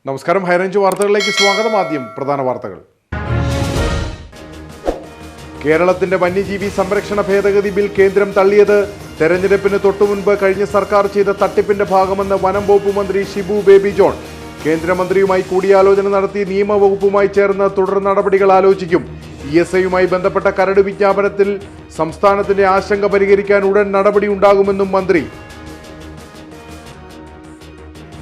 നമസ്കാരം. ഹൈറേഞ്ച് വാർത്തകളിലേക്ക് സ്വാഗതം. ആദ്യം പ്രധാന വാർത്തകൾ. കേരളത്തിന്റെ വന്യജീവി സംരക്ഷണ ഭേദഗതി ബിൽ കേന്ദ്രം തള്ളിയത് തെരഞ്ഞെടുപ്പിന് തൊട്ടുമുൻപ് കഴിഞ്ഞ സർക്കാർ ചെയ്ത തട്ടിപ്പിന്റെ ഭാഗമെന്ന് വനം വകുപ്പ് മന്ത്രി ഷിബു ബേബി ജോൺ. കേന്ദ്രമന്ത്രിയുമായി കൂടിയാലോചന നടത്തി നിയമവകുപ്പുമായി ചേർന്ന് തുടർ നടപടികൾ ആലോചിക്കും. ESIയുമായി ബന്ധപ്പെട്ട കരട് വിജ്ഞാപനത്തിൽ സംസ്ഥാനത്തിന്റെ ആശങ്ക പരിഹരിക്കാൻ ഉടൻ നടപടി ഉണ്ടാകുമെന്നും മന്ത്രി.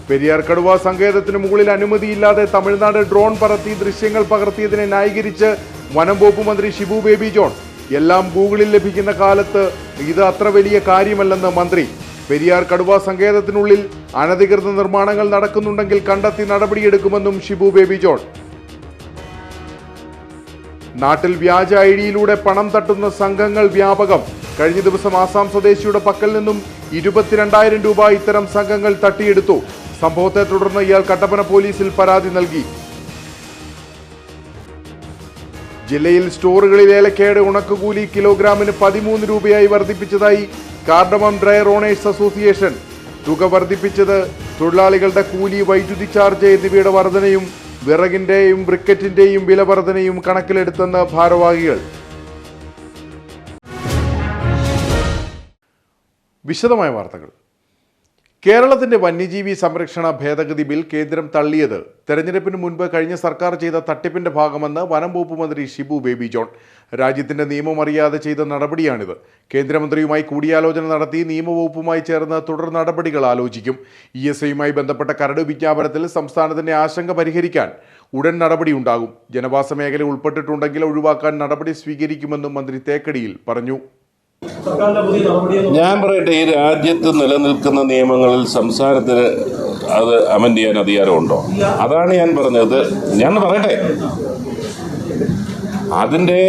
പെരിയാർ കടുവ സങ്കേതത്തിന് മുകളിൽ അനുമതിയില്ലാതെ തമിഴ്നാട് ഡ്രോൺ പറത്തി ദൃശ്യങ്ങൾ പകർത്തിയതിനെ ന്യായീകരിച്ച് വനം വകുപ്പ് മന്ത്രി ഷിബു ബേബി ജോൺ. എല്ലാം ഗൂഗിളിൽ ലഭിക്കുന്ന കാലത്ത് ഇത് അത്ര വലിയ കാര്യമല്ലെന്ന് മന്ത്രി. പെരിയാർ കടുവ സങ്കേതത്തിനുള്ളിൽ അനധികൃത നിർമ്മാണങ്ങൾ നടക്കുന്നുണ്ടെങ്കിൽ കണ്ടെത്തി നടപടിയെടുക്കുമെന്നും ഷിബു ബേബി ജോൺ. നാട്ടിൽ വ്യാജ ഐഡിയിലൂടെ പണം തട്ടുന്ന സംഘങ്ങൾ വ്യാപകം. കഴിഞ്ഞ ദിവസം ആസാം സ്വദേശിയുടെ പക്കൽ നിന്നും 22,000 രൂപ ഇത്തരം സംഘങ്ങൾ തട്ടിയെടുത്തു. സംഭവത്തെ തുടർന്ന് ഇയാൾ കട്ടപ്പന പോലീസിൽ പരാതി നൽകി. ജില്ലയിൽ സ്റ്റോറുകളിൽ ഏലക്കയുടെ ഉണക്കുകൂലി കിലോഗ്രാമിന് 13 രൂപയായി വർദ്ധിപ്പിച്ചതായി കാർഡമം ഡ്രയർ ഓണേഴ്സ് അസോസിയേഷൻ. തുക വർദ്ധിപ്പിച്ചത് തൊഴിലാളികളുടെ കൂലി, വൈദ്യുതി ചാർജ് എന്നിവയുടെ വർധനയും വിറകിന്റെയും ബ്രിക്കറ്റിന്റെയും വില വർധനയും കണക്കിലെടുത്തെന്ന് ഭാരവാഹികൾ. വിശദമായ വാർത്തകൾ. കേരളത്തിന്റെ വന്യജീവി സംരക്ഷണ ഭേദഗതി ബിൽ കേന്ദ്രം തള്ളിയത് തെരഞ്ഞെടുപ്പിന് മുൻപ് കഴിഞ്ഞ സർക്കാർ ചെയ്ത തട്ടിപ്പിന്റെ ഭാഗമെന്ന് വനം വകുപ്പ് മന്ത്രി ഷിബു ബേബി ജോൺ. രാജ്യത്തിന്റെ നിയമം അറിയാതെ ചെയ്ത നടപടിയാണിത്. കേന്ദ്രമന്ത്രിയുമായി കൂടിയാലോചന നടത്തി നിയമവകുപ്പുമായി ചേർന്ന് തുടർ നടപടികൾ ആലോചിക്കും. ESIയുമായി ബന്ധപ്പെട്ട കരട് വിജ്ഞാപനത്തിൽ സംസ്ഥാനത്തിന്റെ ആശങ്ക പരിഹരിക്കാൻ ഉടൻ നടപടിയുണ്ടാകും. ജനവാസ മേഖല ഉൾപ്പെട്ടിട്ടുണ്ടെങ്കിൽ ഒഴിവാക്കാൻ നടപടി സ്വീകരിക്കുമെന്നും മന്ത്രി തേക്കടിയിൽ പറഞ്ഞു. ഞാൻ പറയട്ടെ, ഈ രാജ്യത്ത് നിലനിൽക്കുന്ന നിയമങ്ങളിൽ സംസ്ഥാനത്തിന് അത് അമെൻഡ് ചെയ്യാൻ അധികാരമുണ്ടോ? അതാണ് ഞാൻ പറഞ്ഞത്. ഞാൻ പറയട്ടെ, അതിൻ്റെ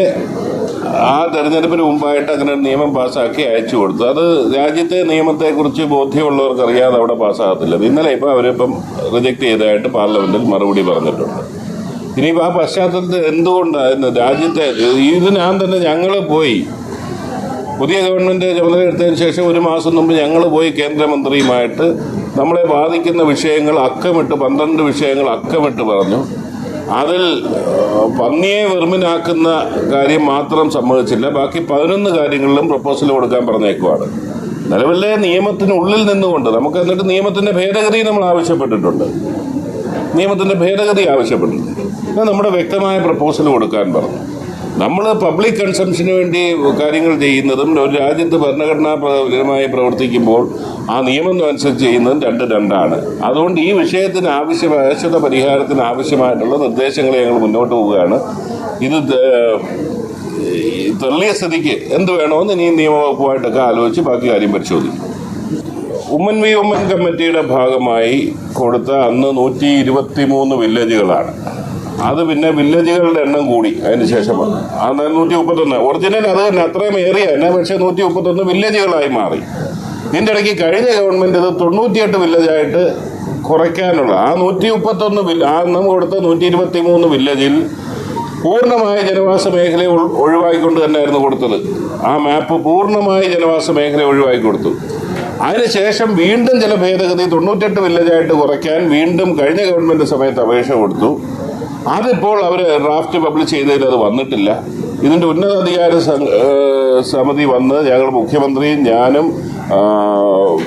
ആ തെരഞ്ഞെടുപ്പിന് മുമ്പായിട്ട് അങ്ങനെ നിയമം പാസ്സാക്കി അയച്ചു കൊടുത്തു. അത് രാജ്യത്തെ നിയമത്തെക്കുറിച്ച് ബോധ്യമുള്ളവർക്ക് അറിയാതെ അവിടെ പാസ്സാകത്തില്ല. ഇന്നലെ ഇപ്പോൾ അവരിപ്പം റിജക്ട് ചെയ്തതായിട്ട് പാർലമെന്റിൽ മറുപടി പറഞ്ഞിട്ടുണ്ട്. ഇനിയിപ്പോൾ ആ പശ്ചാത്തലത്തിൽ എന്തുകൊണ്ടായിരുന്നു രാജ്യത്തെ ഇതിനാൻ തന്നെ ഞങ്ങൾ പോയി പുതിയ ഗവൺമെൻറ് ചുമതലയെടുത്തതിന് ശേഷം 1 മാസം മുമ്പ് ഞങ്ങൾ പോയി കേന്ദ്രമന്ത്രിയുമായിട്ട് നമ്മളെ ബാധിക്കുന്ന വിഷയങ്ങൾ അക്കമിട്ട് 12 വിഷയങ്ങൾ അക്കമിട്ട് പറഞ്ഞു. അതിൽ പന്നിയെ വെറുമിനാക്കുന്ന കാര്യം മാത്രം സമ്മതിച്ചില്ല. ബാക്കി 11 കാര്യങ്ങളിലും പ്രപ്പോസൽ കൊടുക്കാൻ പറഞ്ഞേക്കുവാണ്. നിലവിലെ നിയമത്തിനുള്ളിൽ നിന്നുകൊണ്ട് നമുക്ക് എന്നിട്ട് നിയമത്തിൻ്റെ ഭേദഗതി നമ്മൾ ആവശ്യപ്പെട്ടിട്ടുണ്ട്. നമ്മുടെ വ്യക്തമായ പ്രപ്പോസൽ കൊടുക്കാൻ പറഞ്ഞു. നമ്മൾ പബ്ലിക് കൺസംഷന് വേണ്ടി കാര്യങ്ങൾ ചെയ്യുന്നതും ഒരു രാജ്യത്ത് ഭരണഘടനാപരമായി പ്രവർത്തിക്കുമ്പോൾ ആ നിയമം അനുസരിച്ച് ചെയ്യുന്നതും രണ്ടാണ്. അതുകൊണ്ട് ഈ വിഷയത്തിന് ആവശ്യമായ പരിഹാരത്തിന് ആവശ്യമായിട്ടുള്ള നിർദ്ദേശങ്ങൾ ഞങ്ങൾ മുന്നോട്ട് പോവുകയാണ്. ഇത് തള്ളിയ സ്ഥിതിക്ക് എന്ത് വേണമെന്ന് ഇനി നിയമവകുപ്പുമായിട്ടൊക്കെ ആലോചിച്ച് ബാക്കി കാര്യം പരിശോധിക്കും. ഉമ്മൻ കമ്മിറ്റിയുടെ ഭാഗമായി കൊടുത്ത അന്ന് 123 വില്ലേജുകളാണ്. അത് പിന്നെ വില്ലേജുകളുടെ എണ്ണം കൂടി അതിന് ശേഷമാണ് 131. ഒറിജിനൽ അത് തന്നെ അത്രയും ഏറിയ തന്നെ, പക്ഷേ 131 വില്ലേജുകളായി മാറി. ഇതിൻ്റെ ഇടയ്ക്ക് കഴിഞ്ഞ ഗവൺമെൻറ് ഇത് 98 വില്ലേജായിട്ട് കുറയ്ക്കാനുള്ള ആ 131 നമ്മൾ കൊടുത്ത 123 വില്ലേജിൽ പൂർണ്ണമായ ജനവാസ മേഖലയെ ഒഴിവാക്കിക്കൊണ്ട് തന്നെയായിരുന്നു കൊടുത്തത്. ആ മാപ്പ് പൂർണ്ണമായി ജനവാസ മേഖലയെ ഒഴിവാക്കി കൊടുത്തു. അതിനുശേഷം വീണ്ടും ചില ഭേദഗതി 98 വില്ലേജായിട്ട് കുറയ്ക്കാൻ വീണ്ടും കഴിഞ്ഞ ഗവൺമെൻറ് സമയത്ത് അപേക്ഷ കൊടുത്തു. അതിപ്പോൾ അവർ ഡ്രാഫ്റ്റ് പബ്ലിഷ് ചെയ്തതിൽ അത് വന്നിട്ടില്ല. ഇതിൻ്റെ ഉന്നതാധികാര സമിതി വന്ന് ഞങ്ങൾ മുഖ്യമന്ത്രിയും ഞാനും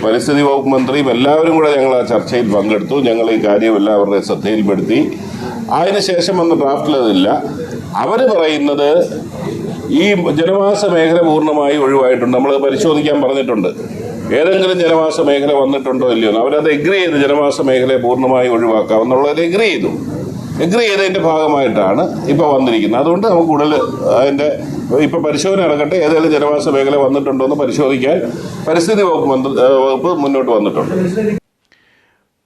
പരിസ്ഥിതി വകുപ്പ് മന്ത്രിയും എല്ലാവരും കൂടെ ഞങ്ങൾ ആ ചർച്ചയിൽ പങ്കെടുത്തു. ഞങ്ങൾ ഈ കാര്യം എല്ലാവരുടെ ശ്രദ്ധയിൽപ്പെടുത്തി. അതിനുശേഷം വന്ന ഡ്രാഫ്റ്റിൽ അതില്ല. അവർ പറയുന്നത് ഈ ജനവാസ മേഖല പൂർണ്ണമായി ഒഴിവായിട്ടുണ്ട്. നമ്മൾ പരിശോധിക്കാൻ പറഞ്ഞിട്ടുണ്ട്. ഏതെങ്കിലും ജനവാസ മേഖല വന്നിട്ടുണ്ടോ ഇല്ലയോ എന്ന്. അവരത് എഗ്രി ചെയ്ത് ജനവാസ മേഖലയെ പൂർണ്ണമായി ഒഴിവാക്കാം എന്നുള്ളത് എഗ്രി ചെയ്തതിൻ്റെ ഭാഗമായിട്ടാണ് ഇപ്പോൾ വന്നിരിക്കുന്നത്. അതുകൊണ്ട് നമുക്ക് കൂടുതൽ അതിൻ്റെ ഇപ്പോൾ പരിശോധന നടക്കട്ടെ. ഏതെങ്കിലും ജനവാസ മേഖല വന്നിട്ടുണ്ടോ എന്ന് പരിശോധിക്കാൻ പരിസ്ഥിതി വകുപ്പ് മുന്നോട്ട് വന്നിട്ടുണ്ട്.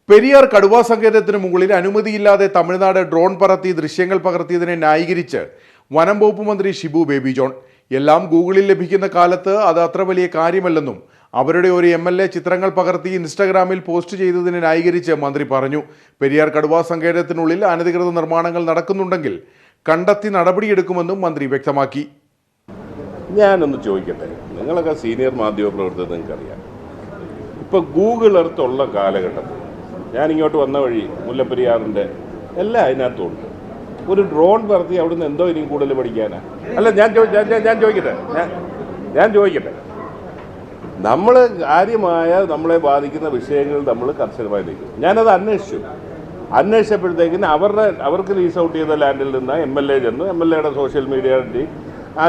പെരിയാർ കടുവ സങ്കേതത്തിന് മുകളിൽ അനുമതിയില്ലാതെ തമിഴ്നാട് ഡ്രോൺ പറത്തി ദൃശ്യങ്ങൾ പകർത്തിയതിനെ ന്യായീകരിച്ച് വനം വകുപ്പ് മന്ത്രി ഷിബു ബേബി ജോൺ. എല്ലാം ഗൂഗിളിൽ ലഭിക്കുന്ന കാലത്ത് അത് അത്ര വലിയ കാര്യമല്ലെന്നും അവരുടെ ഒരു MLA ചിത്രങ്ങൾ പകർത്തി ഇൻസ്റ്റഗ്രാമിൽ പോസ്റ്റ് ചെയ്തതിനെ ന്യായീകരിച്ച് മന്ത്രി പറഞ്ഞു. പെരിയാർ കടുവ സങ്കേതത്തിനുള്ളിൽ അനധികൃത നിർമ്മാണങ്ങൾ നടക്കുന്നുണ്ടെങ്കിൽ കണ്ടെത്തി നടപടിയെടുക്കുമെന്നും മന്ത്രി വ്യക്തമാക്കി. ഞാനൊന്ന് ചോദിക്കട്ടെ, നിങ്ങളൊക്കെ സീനിയർ മാധ്യമ പ്രവർത്തകർ, നിങ്ങൾക്കറിയാം, ഇപ്പോൾ ഗൂഗിൾ എർത്ത് ഉള്ള കാലഘട്ടത്തിൽ ഞാനിങ്ങോട്ട് വന്ന വഴി മുല്ലപ്പെരിയാറിൻ്റെ എല്ലാം അതിനകത്തുണ്ട്. ഒരു ഡ്രോൺ പറത്തി അവിടുന്ന് എന്തോ ഇനിയും കൂടുതൽ പഠിക്കാനാ? അല്ല, ഞാൻ ചോദിക്കട്ടെ, നമ്മൾ കാര്യമായ നമ്മളെ ബാധിക്കുന്ന വിഷയങ്ങൾ നമ്മൾ കർശനമായി നിൽക്കും. ഞാനത് അന്വേഷിച്ചപ്പോഴത്തേക്കിന് അവർക്ക് ലീസ് ഔട്ട് ചെയ്ത ലാൻഡിൽ നിന്ന് MLA ചെന്നു. MLAയുടെ സോഷ്യൽ മീഡിയ ആ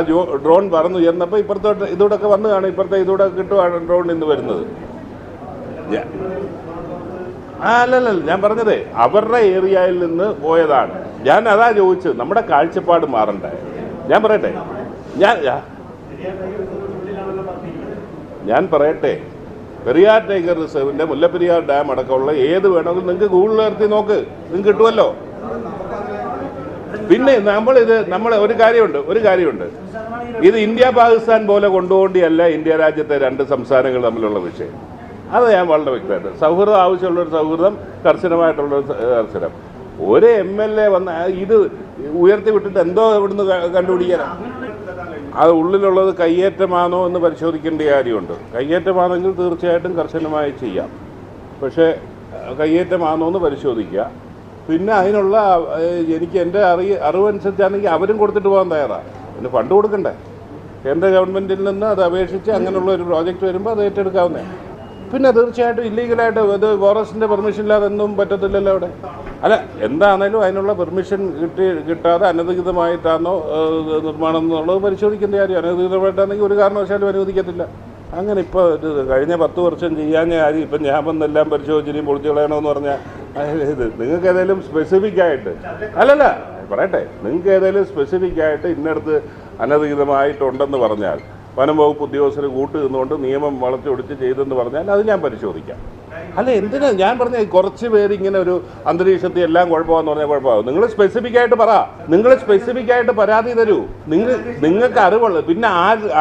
ഡ്രോൺ പറന്നു ഉയർന്നപ്പോൾ ഇപ്പുറത്തോട്ട് ഇതൂടൊക്കെ വന്നു കാണും. ഇപ്പുറത്തെ ഇതൂടെ കിട്ടുവാണ് ഡ്രോൺ ഇന്ന് വരുന്നത്. അല്ലല്ല, ഞാൻ പറഞ്ഞതേ അവരുടെ ഏരിയയിൽ നിന്ന് പോയതാണ്. ഞാൻ അതാ ചോദിച്ചത്, നമ്മുടെ കാഴ്ചപ്പാട് മാറണ്ടേ? ഞാൻ പറയട്ടെ, ഞാൻ പറയട്ടെ, പെരിയാർ ടൈഗർ റിസർവിൻ്റെ മുല്ലപ്പെരിയാർ ഡാം അടക്കമുള്ള ഏത് വേണമെങ്കിലും നിങ്ങൾക്ക് ഗൂഗിളിൽ നിർത്തി നോക്ക്, നിങ്ങൾക്ക് കിട്ടുമല്ലോ. പിന്നെ നമ്മൾ ഒരു കാര്യമുണ്ട്, ഇത് ഇന്ത്യ പാകിസ്ഥാൻ പോലെ കൊണ്ടുപോകേണ്ടിയല്ല ഇന്ത്യ രാജ്യത്തെ രണ്ട് സംസ്ഥാനങ്ങൾ തമ്മിലുള്ള വിഷയം. അത് ഞാൻ വളരെ വ്യക്തമായിട്ട്, സൗഹൃദം ആവശ്യമുള്ളൊരു സൗഹൃദം, കർശനമായിട്ടുള്ളൊരു കർശനം. ഒരു MLA വന്ന ഇത് ഉയർത്തി വിട്ടിട്ട് എന്തോ ഇവിടുന്ന് കണ്ടുപിടിക്കാനാണ്? അത് ഉള്ളിലുള്ളത് കയ്യേറ്റമാണോ എന്ന് പരിശോധിക്കേണ്ട കാര്യമുണ്ട്. കയ്യേറ്റമാണെങ്കിൽ തീർച്ചയായിട്ടും കർശനമായി ചെയ്യാം. പക്ഷേ കയ്യേറ്റമാണോ എന്ന് പരിശോധിക്കുക. പിന്നെ അതിനുള്ള എനിക്ക് എൻ്റെ അറിവനുസരിച്ചാണെങ്കിൽ അവരും കൊടുത്തിട്ട് പോകാൻ തയ്യാറാണ്. പിന്നെ ഫണ്ട് കൊടുക്കണ്ടേ? കേന്ദ്ര ഗവൺമെൻറ്റിൽ നിന്ന് അത് അപേക്ഷിച്ച് അങ്ങനെയുള്ള ഒരു പ്രോജക്റ്റ് വരുമ്പോൾ അത് ഏറ്റെടുക്കാവുന്നതാണ്. പിന്നെ തീർച്ചയായിട്ടും ഇല്ലീഗലായിട്ട് ഇത് ഫോറസ്റ്റിൻ്റെ പെർമിഷൻ ഇല്ലാതെ ഒന്നും പറ്റത്തില്ലല്ലോ അവിടെ. അല്ല, എന്താണേലും അതിനുള്ള പെർമിഷൻ കിട്ടാതെ അനധികൃതമായിട്ടാണോ നിർമ്മാണം എന്നുള്ളത് പരിശോധിക്കേണ്ട കാര്യം. അനധികൃതമായിട്ടാണെങ്കിൽ ഒരു കാരണവശാലും അനുവദിക്കത്തില്ല. അങ്ങനെ ഇപ്പോൾ കഴിഞ്ഞ 10 വർഷം ചെയ്യാഞ്ഞ കാര്യം ഇപ്പം ഞാൻ വന്നെല്ലാം പരിശോധിച്ചിനും പൊളിച്ചു കളയണമെന്ന് പറഞ്ഞാൽ ഇത് നിങ്ങൾക്ക് ഏതെങ്കിലും സ്പെസിഫിക് ആയിട്ട് അല്ലല്ല പറയട്ടെ, നിങ്ങൾക്ക് ഏതെങ്കിലും സ്പെസിഫിക് ആയിട്ട് ഇന്നടത്ത് അനധികൃതമായിട്ടുണ്ടെന്ന് പറഞ്ഞാൽ വനം വകുപ്പ് ഉദ്യോഗസ്ഥർ കൂട്ട് നിന്നുകൊണ്ട് നിയമം വളച്ചൊടിച്ച് ചെയ്തെന്ന് പറഞ്ഞാൽ അത് ഞാൻ പരിശോധിക്കാം. അല്ല, എന്തിനാ ഞാൻ പറഞ്ഞ കുറച്ച് പേര് ഇങ്ങനെ ഒരു അന്തരീക്ഷത്തിൽ എല്ലാം കുഴപ്പമാണെന്ന് പറഞ്ഞാൽ കുഴപ്പമാകും. നിങ്ങൾ സ്പെസിഫിക് ആയിട്ട് പരാതി തരൂ. നിങ്ങൾക്ക് അറിവുള്ളൂ. പിന്നെ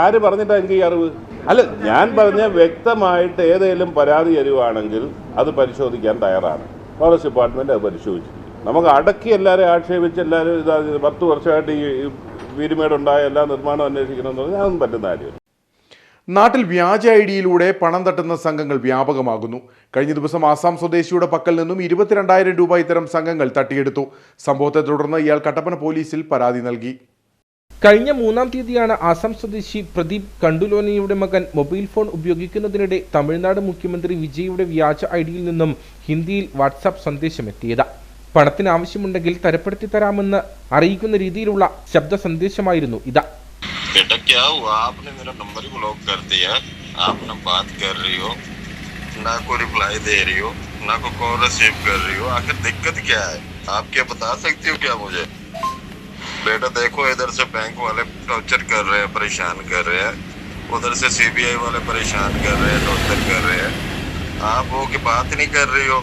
ആര് പറഞ്ഞിട്ടാണ് എനിക്ക് ഈ അറിവ്? അല്ല, ഞാൻ പറഞ്ഞ വ്യക്തമായിട്ട് ഏതെങ്കിലും പരാതി തരുവാണെങ്കിൽ അത് പരിശോധിക്കാൻ തയ്യാറാണ്. ഫോറസ്റ്റ് ഡിപ്പാർട്ട്മെൻറ്റ് അത് പരിശോധിച്ചു. നമുക്ക് അടക്കി എല്ലാവരും ആക്ഷേപിച്ച് എല്ലാവരും 10 വർഷമായിട്ട് ഈ വീരുമേടുണ്ടായ എല്ലാ നിർമ്മാണം അന്വേഷിക്കണമെന്ന് പറഞ്ഞാൽ അതൊന്നും പറ്റുന്ന കാര്യമില്ല. നാട്ടിൽ വ്യാജ ഐഡിയിലൂടെ പണം തട്ടുന്ന സംഘങ്ങൾ വ്യാപകമാകുന്നു. കഴിഞ്ഞ ദിവസം ആസാം സ്വദേശിയുടെ പക്കൽ നിന്നും 22,000 രൂപ ഇത്തരം സംഘങ്ങൾ തട്ടിയെടുത്തു. സംഭവത്തെ തുടർന്ന് ഇയാൾ കട്ടപ്പന പോലീസിൽ പരാതി നൽകി. കഴിഞ്ഞ 3-ാം തീയതിയാണ് ആസാം സ്വദേശി പ്രദീപ് കണ്ടുലോനിയുടെ മകൻ മൊബൈൽ ഫോൺ ഉപയോഗിക്കുന്നതിനിടെ തമിഴ്നാട് മുഖ്യമന്ത്രി വിജയുടെ വ്യാജ ഐഡിയിൽ നിന്നും ഹിന്ദിയിൽ വാട്സാപ്പ് സന്ദേശമെത്തിയത്. പണത്തിന് ആവശ്യമുണ്ടെങ്കിൽ തരപ്പെടുത്തി തരാമെന്ന് അറിയിക്കുന്ന രീതിയിലുള്ള ശബ്ദ സന്ദേശമായിരുന്നു ഇത്. बेटा क्या हुआ, आपने मेरा नंबर ही ब्लॉक कर दिया, आप ना बात कर रही हो, ना कोई रिप्लाई दे रही हो, ना कोई कॉल रिसीव कर रही हो, आखिर दिक्कत क्या है? आप क्या बता सकती हो क्या मुझे? बेटा देखो, इधर से बैंक वाले टॉर्चर कर रहे हैं, परेशान कर रहे हैं, उधर से CBI वाले परेशान कर रहे हैं, टॉर्चर कर रहे हैं, आप वो की बात नहीं कर रही हो.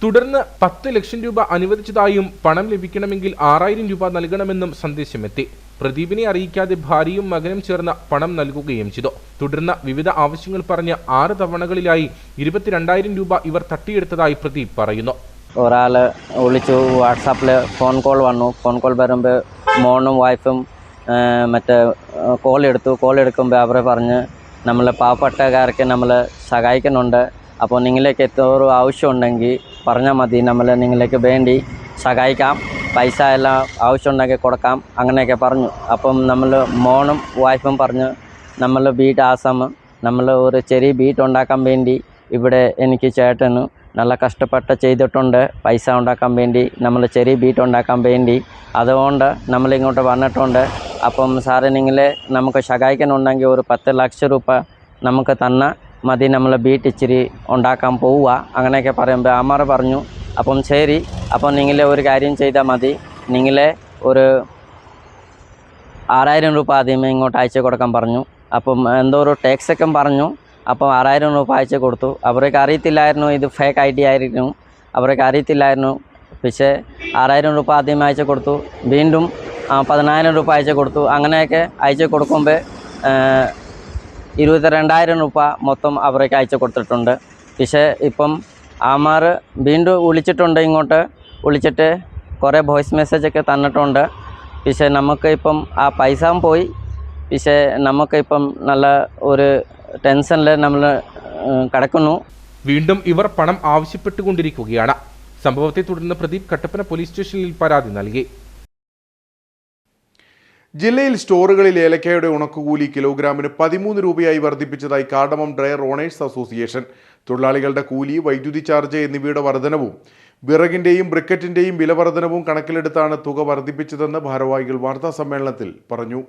തുടർന്ന് 10 ലക്ഷം രൂപ അനുവദിച്ചതായും പണം ലഭിക്കണമെങ്കിൽ 6,000 രൂപ നൽകണമെന്നും സന്ദേശമെത്തി. പ്രദീപിനെ അറിയിക്കാതെ ഭാര്യയും മകനും ചേർന്ന് പണം നൽകുകയും ചെയ്തു. തുടർന്ന് വിവിധ ആവശ്യങ്ങൾ പറഞ്ഞ് 6 തവണകളിലായി 22,000 രൂപ ഇവർ തട്ടിയെടുത്തതായി പ്രദീപ് പറയുന്നു. ഒരാൾ വിളിച്ചു, വാട്സാപ്പിൽ ഫോൺ കോൾ വന്നു. ഫോൺ കോൾ വരുമ്പോൾ മോനും വൈഫും മറ്റേ കോൾ എടുക്കുമ്പോൾ അവർ പറഞ്ഞ് നമ്മൾ പാവപ്പെട്ടക്കാർക്ക് നമ്മൾ സഹായിക്കുന്നുണ്ട്, അപ്പോൾ നിങ്ങളിലേക്ക് എന്തോരം ആവശ്യമുണ്ടെങ്കിൽ പറഞ്ഞാൽ മതി, നമ്മൾ നിങ്ങളിലേക്ക് വേണ്ടി സഹായിക്കാം, പൈസ എല്ലാം ആവശ്യമുണ്ടെങ്കിൽ കൊടുക്കാം, അങ്ങനെയൊക്കെ പറഞ്ഞു. അപ്പം നമ്മൾ മോനും വൈഫും പറഞ്ഞു നമ്മൾ വീട് ആസാം, നമ്മൾ ഒരു ചെറിയ വീട് ഉണ്ടാക്കാൻ വേണ്ടി ഇവിടെ എനിക്ക് ചേട്ടന് നല്ല കഷ്ടപ്പെട്ട് ചെയ്തിട്ടുണ്ട്, പൈസ ഉണ്ടാക്കാൻ വേണ്ടി, നമ്മൾ ചെറിയ വീട് ഉണ്ടാക്കാൻ വേണ്ടി, അതുകൊണ്ട് നമ്മളിങ്ങോട്ട് വന്നിട്ടുണ്ട്. അപ്പം സാറ് നിങ്ങൾ നമുക്ക് സഹായിക്കുന്നുണ്ടെങ്കിൽ ഒരു 10 ലക്ഷം രൂപ നമുക്ക് തന്ന മതി, നമ്മൾ വീട് ഇച്ചിരി ഉണ്ടാക്കാൻ പോവുക, അങ്ങനെയൊക്കെ പറയുമ്പോൾ അമ്മ പറഞ്ഞു അപ്പം ശരി, അപ്പം നിങ്ങൾ ഒരു കാര്യം ചെയ്താൽ മതി, നിങ്ങൾ ഒരു 6,000 രൂപ ആദ്യമേ ഇങ്ങോട്ട് അയച്ചു കൊടുക്കാൻ പറഞ്ഞു. അപ്പം എന്തോ ഒരു ടാക്സൊക്കെ പറഞ്ഞു. അപ്പോൾ 6,000 രൂപ അയച്ചു കൊടുത്തു. അവർക്ക് അറിയത്തില്ലായിരുന്നു ഇത് ഫേക്ക് ID ആയിരുന്നു, അവർക്ക് അറിയത്തില്ലായിരുന്നു. പക്ഷേ 6,000 രൂപ ആദ്യമേ അയച്ചു കൊടുത്തു, വീണ്ടും 10,000 രൂപ അയച്ചു കൊടുത്തു. അങ്ങനെയൊക്കെ അയച്ചു കൊടുക്കുമ്പോൾ 22,000 രൂപ മൊത്തം അവർക്ക് അയച്ചു കൊടുത്തിട്ടുണ്ട്. പക്ഷേ ഇപ്പം ആമാർ വീണ്ടും വിളിച്ചിട്ടുണ്ട്, ഇങ്ങോട്ട് വിളിച്ചിട്ട് കുറേ വോയിസ് മെസ്സേജൊക്കെ തന്നിട്ടുണ്ട്. പക്ഷേ നമുക്ക് ഇപ്പം ആ പൈസ പോയി. പക്ഷേ നമുക്കിപ്പം നല്ല ഒരു ടെൻഷനിൽ നമ്മൾ കിടക്കുന്നു. വീണ്ടും ഇവർ പണം ആവശ്യപ്പെട്ടുകൊണ്ടിരിക്കുകയാണ്. സംഭവത്തെ തുടർന്ന് പ്രദീപ് കട്ടപ്പന പോലീസ് സ്റ്റേഷനിൽ പരാതി നൽകി. ജില്ലയിൽ സ്റ്റോറുകളിൽ ഏലക്കയുടെ ഉണക്കുകൂലി കിലോഗ്രാമിന് 13 രൂപയായി വർദ്ധിപ്പിച്ചതായി കാർഡമം ഡ്രയർ ഓണേഴ്സ് അസോസിയേഷൻ. തൊഴിലാളികളുടെ കൂലി, വൈദ്യുതി ചാർജ് എന്നിവയുടെ വർധനവും വിറകിന്റെയും ബ്രിക്കറ്റിന്റെയും വില വർധനവും കണക്കിലെടുത്താണ് തുക വർദ്ധിപ്പിച്ചതെന്ന് ഭാരവാഹികൾ വാർത്താ സമ്മേളനത്തിൽ പറഞ്ഞു.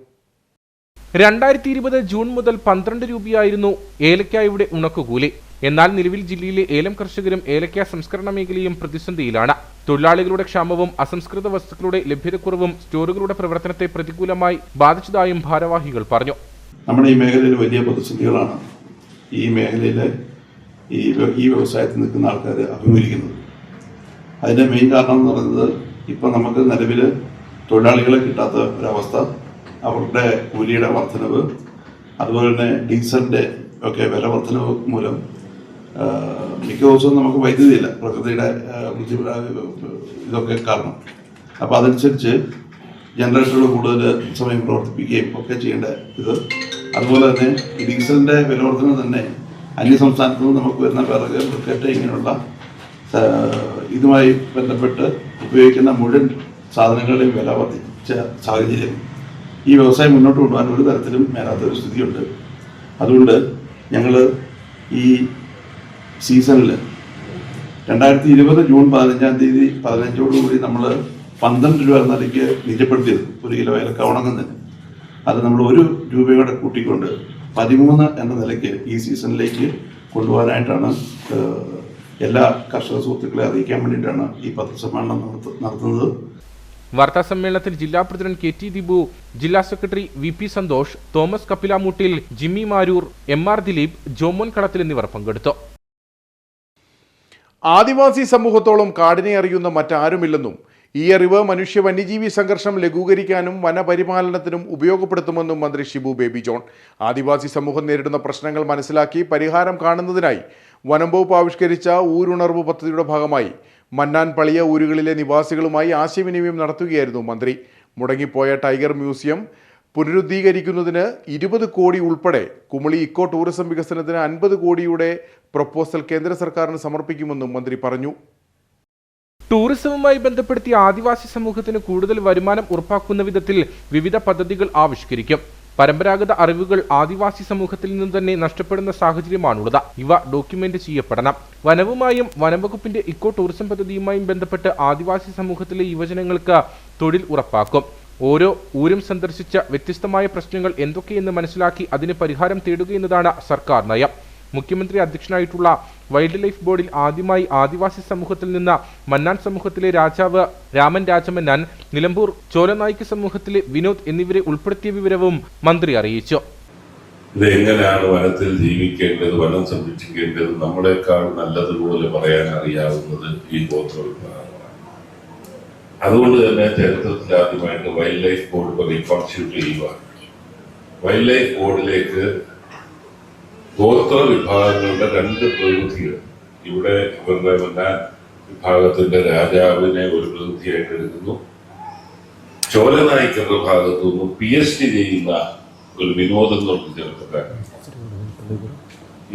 2020 ജൂൺ മുതൽ 12 രൂപയായിരുന്നു ഏലക്കായുടെ ഉണക്കുകൂലി. എന്നാൽ നിലവിൽ ജില്ലയിലെ ഏലം കർഷകരും ഏലക്ക സംസ്കരണ മേഖലയും പ്രതിസന്ധിയിലാണ്. തൊഴിലാളികളുടെ ക്ഷാമവും അസംസ്കൃത വസ്തുക്കളുടെ ലഭ്യതക്കുറവും സ്റ്റോറുകളുടെ പ്രവർത്തനത്തെ പ്രതികൂലമായി ബാധിച്ചതായും ഭാരവാഹികൾ പറഞ്ഞു. നമ്മുടെ ഈ മേഖലയിൽ വലിയ പ്രതിസന്ധികളാണ് ഈ മേഖലയിലെ ഈ വ്യവസായത്തിൽ നിൽക്കുന്ന ആൾക്കാർ അഭിമുഖീകരിക്കുന്നത്. അതിൻ്റെ മെയിൻ കാരണം എന്ന് പറയുന്നത് ഇപ്പം നമുക്ക് നിലവിൽ തൊഴിലാളികളെ കിട്ടാത്ത ഒരവസ്ഥ, അവരുടെ കൂലിയുടെ വർധനവ്, അതുപോലെ തന്നെ ഡീസലിൻ്റെ ഒക്കെ വില വർധനവ് മൂലം മിക്ക ദിവസവും നമുക്ക് വൈദ്യുതിയില്ല, പ്രകൃതിയുടെ ഇതൊക്കെ കാരണം. അപ്പോൾ അതനുസരിച്ച് ജനറേറ്ററുകൾ കൂടുതൽ സമയം പ്രവർത്തിപ്പിക്കുകയും ഒക്കെ ചെയ്യേണ്ട ഇത്. അതുപോലെ തന്നെ ഈ ഡീസലിൻ്റെ വില വർധന തന്നെ അന്യസംസ്ഥാനത്ത് നിന്ന് നമുക്ക് വരുന്ന വിറക്, ബ്രിക്കറ്റ് ഇങ്ങനെയുള്ള ഇതുമായി ബന്ധപ്പെട്ട് ഉപയോഗിക്കുന്ന മുഴുവൻ സാധനങ്ങളുടെയും വില വർദ്ധിച്ച സാഹചര്യം ഈ വ്യവസായം മുന്നോട്ട് കൊണ്ടുപോകാൻ ഒരു തരത്തിലും മേലാത്തൊരു സ്ഥിതിയുണ്ട്. അതുകൊണ്ട് ഞങ്ങൾ ഈ സീസണിൽ 2020 ജൂൺ 15-ാം തീയതി 15ഓടുകൂടി നമ്മൾ 12 രൂപ നിലയ്ക്ക് നിജപ്പെടുത്തിയത് ഒരു കിലോ ഏലക്ക ഉണങ്ങുന്നതിന്. അത് നമ്മൾ 1 രൂപയോടെ കൂട്ടിക്കൊണ്ട് 13 എന്ന നിലയ്ക്ക് ഈ സീസണിലേക്ക് കൊണ്ടുപോകാനായിട്ടാണ് എല്ലാ കർഷക സുഹൃത്തുക്കളെ അറിയിക്കാൻ വേണ്ടിയിട്ടാണ് ഈ പത്രസമ്മേളനം നടത്തുന്നത്. വാർത്താ സമ്മേളനത്തിൽ ജില്ലാ പ്രസിഡന്റ് KT ദിബു, ജില്ലാ secretary VP Santhosh, Thomas Kappilamoottil, Jimmy Maroor, MR Dileep, Jomon Kalathil എന്നിവർ പങ്കെടുത്തു. ആദിവാസി സമൂഹത്തോളം കാടിനെ അറിയുന്ന മറ്റാരുമില്ലെന്നും ഈ അറിവ് മനുഷ്യ വന്യജീവി സംഘർഷം ലഘൂകരിക്കാനും വനപരിപാലനത്തിനും ഉപയോഗപ്പെടുത്തുമെന്നും മന്ത്രി ഷിബു ബേബി ജോൺ. ആദിവാസി സമൂഹം നേരിടുന്ന പ്രശ്നങ്ങൾ മനസ്സിലാക്കി പരിഹാരം കാണുന്നതിനായി വനം വകുപ്പ് ആവിഷ്കരിച്ച ഊരുണർവ് പദ്ധതിയുടെ ഭാഗമായി മന്നാൻ പളിയ ഊരുകളിലെ നിവാസികളുമായി ആശയവിനിമയം നടത്തുകയായിരുന്നു മന്ത്രി. മുടങ്ങിപ്പോയ ടൈഗർ മ്യൂസിയം പുനരുദ്ധീകരിക്കുന്നതിന് 20 കോടി ഉൾപ്പെടെ കുമളി ഇക്കോ ടൂറിസം വികസനത്തിന് 50 കോടിയുടെ പ്രപ്പോസൽ കേന്ദ്ര സർക്കാരിന് സമർപ്പിക്കുമെന്നും മന്ത്രി പറഞ്ഞു. ടൂറിസവുമായി ബന്ധപ്പെടുത്തി ആദിവാസി സമൂഹത്തിന് കൂടുതൽ വരുമാനം ഉറപ്പാക്കുന്ന വിധത്തിൽ വിവിധ പദ്ധതികൾ ആവിഷ്കരിക്കും. പരമ്പരാഗത അറിവുകൾ ആദിവാസി സമൂഹത്തിൽ നിന്ന് തന്നെ നഷ്ടപ്പെടുന്ന സാഹചര്യമാണുള്ളത്. ഇവ ഡോക്യുമെന്റ് ചെയ്യപ്പെടണം. വനവുമായും വനംവകുപ്പിന്റെ ഇക്കോ ടൂറിസം പദ്ധതിയുമായും ബന്ധപ്പെട്ട് ആദിവാസി സമൂഹത്തിലെ യുവജനങ്ങൾക്ക് തൊഴിൽ ഉറപ്പാക്കും. ഓരോ ഊരും സന്ദർശിച്ച വ്യത്യസ്തമായ പ്രശ്നങ്ങൾ എന്തൊക്കെയെന്ന് മനസ്സിലാക്കി അതിന് പരിഹാരം തേടുകയെന്നതാണ് സർക്കാർ നയം. മുഖ്യമന്ത്രി അധ്യക്ഷനായിട്ടുള്ള വൈൽഡ് ലൈഫ് ബോർഡിൽ ആദ്യമായി ആദിവാസി സമൂഹത്തിൽ നിന്ന് മന്നാൻ സമൂഹത്തിലെ രാജാവ് രാമൻ രാജമന്നാൻ, നിലമ്പൂർ ചോലനായിക്ക് സമൂഹത്തിലെ വിനോദ് എന്നിവരെ ഉൾപ്പെടുത്തിയ വിവരവും മന്ത്രി അറിയിച്ചു. ഇതെങ്ങനെയാണ് വനത്തിൽ ജീവിക്കേണ്ടത്, വനം സംരക്ഷിക്കേണ്ടത് നമ്മളെക്കാൾ നല്ലതുപോലെ പറയാൻ അറിയാവുന്നത് ഈ ഗോത്ര വിഭാഗമാണ്. അതുകൊണ്ട് തന്നെ ചരിത്രത്തിൽ ആദ്യമായിട്ട് വൈൽഡ് ലൈഫ് ബോർഡ് റീകോൺസ്റ്റിറ്റ്യൂട്ട് ചെയ്യുവാണ്. വൈൽഡ് ലൈഫ് ബോർഡിലേക്ക് ഗോത്ര വിഭാഗങ്ങളുടെ 2 പ്രതിനിധികൾ, ഇവിടെ ഇവരുടെ മന്നാൻ വിഭാഗത്തിന്റെ രാജാവിനെ ഒരു പ്രതിനിധിയായിട്ട് എടുക്കുന്നു, ചോലനായിക്കരുടെ ഭാഗത്തു നിന്നും PhD ചെയ്യുന്ന ഒരു വിനോദം എന്നുള്ള ചെറുപ്പക്കാരൻ.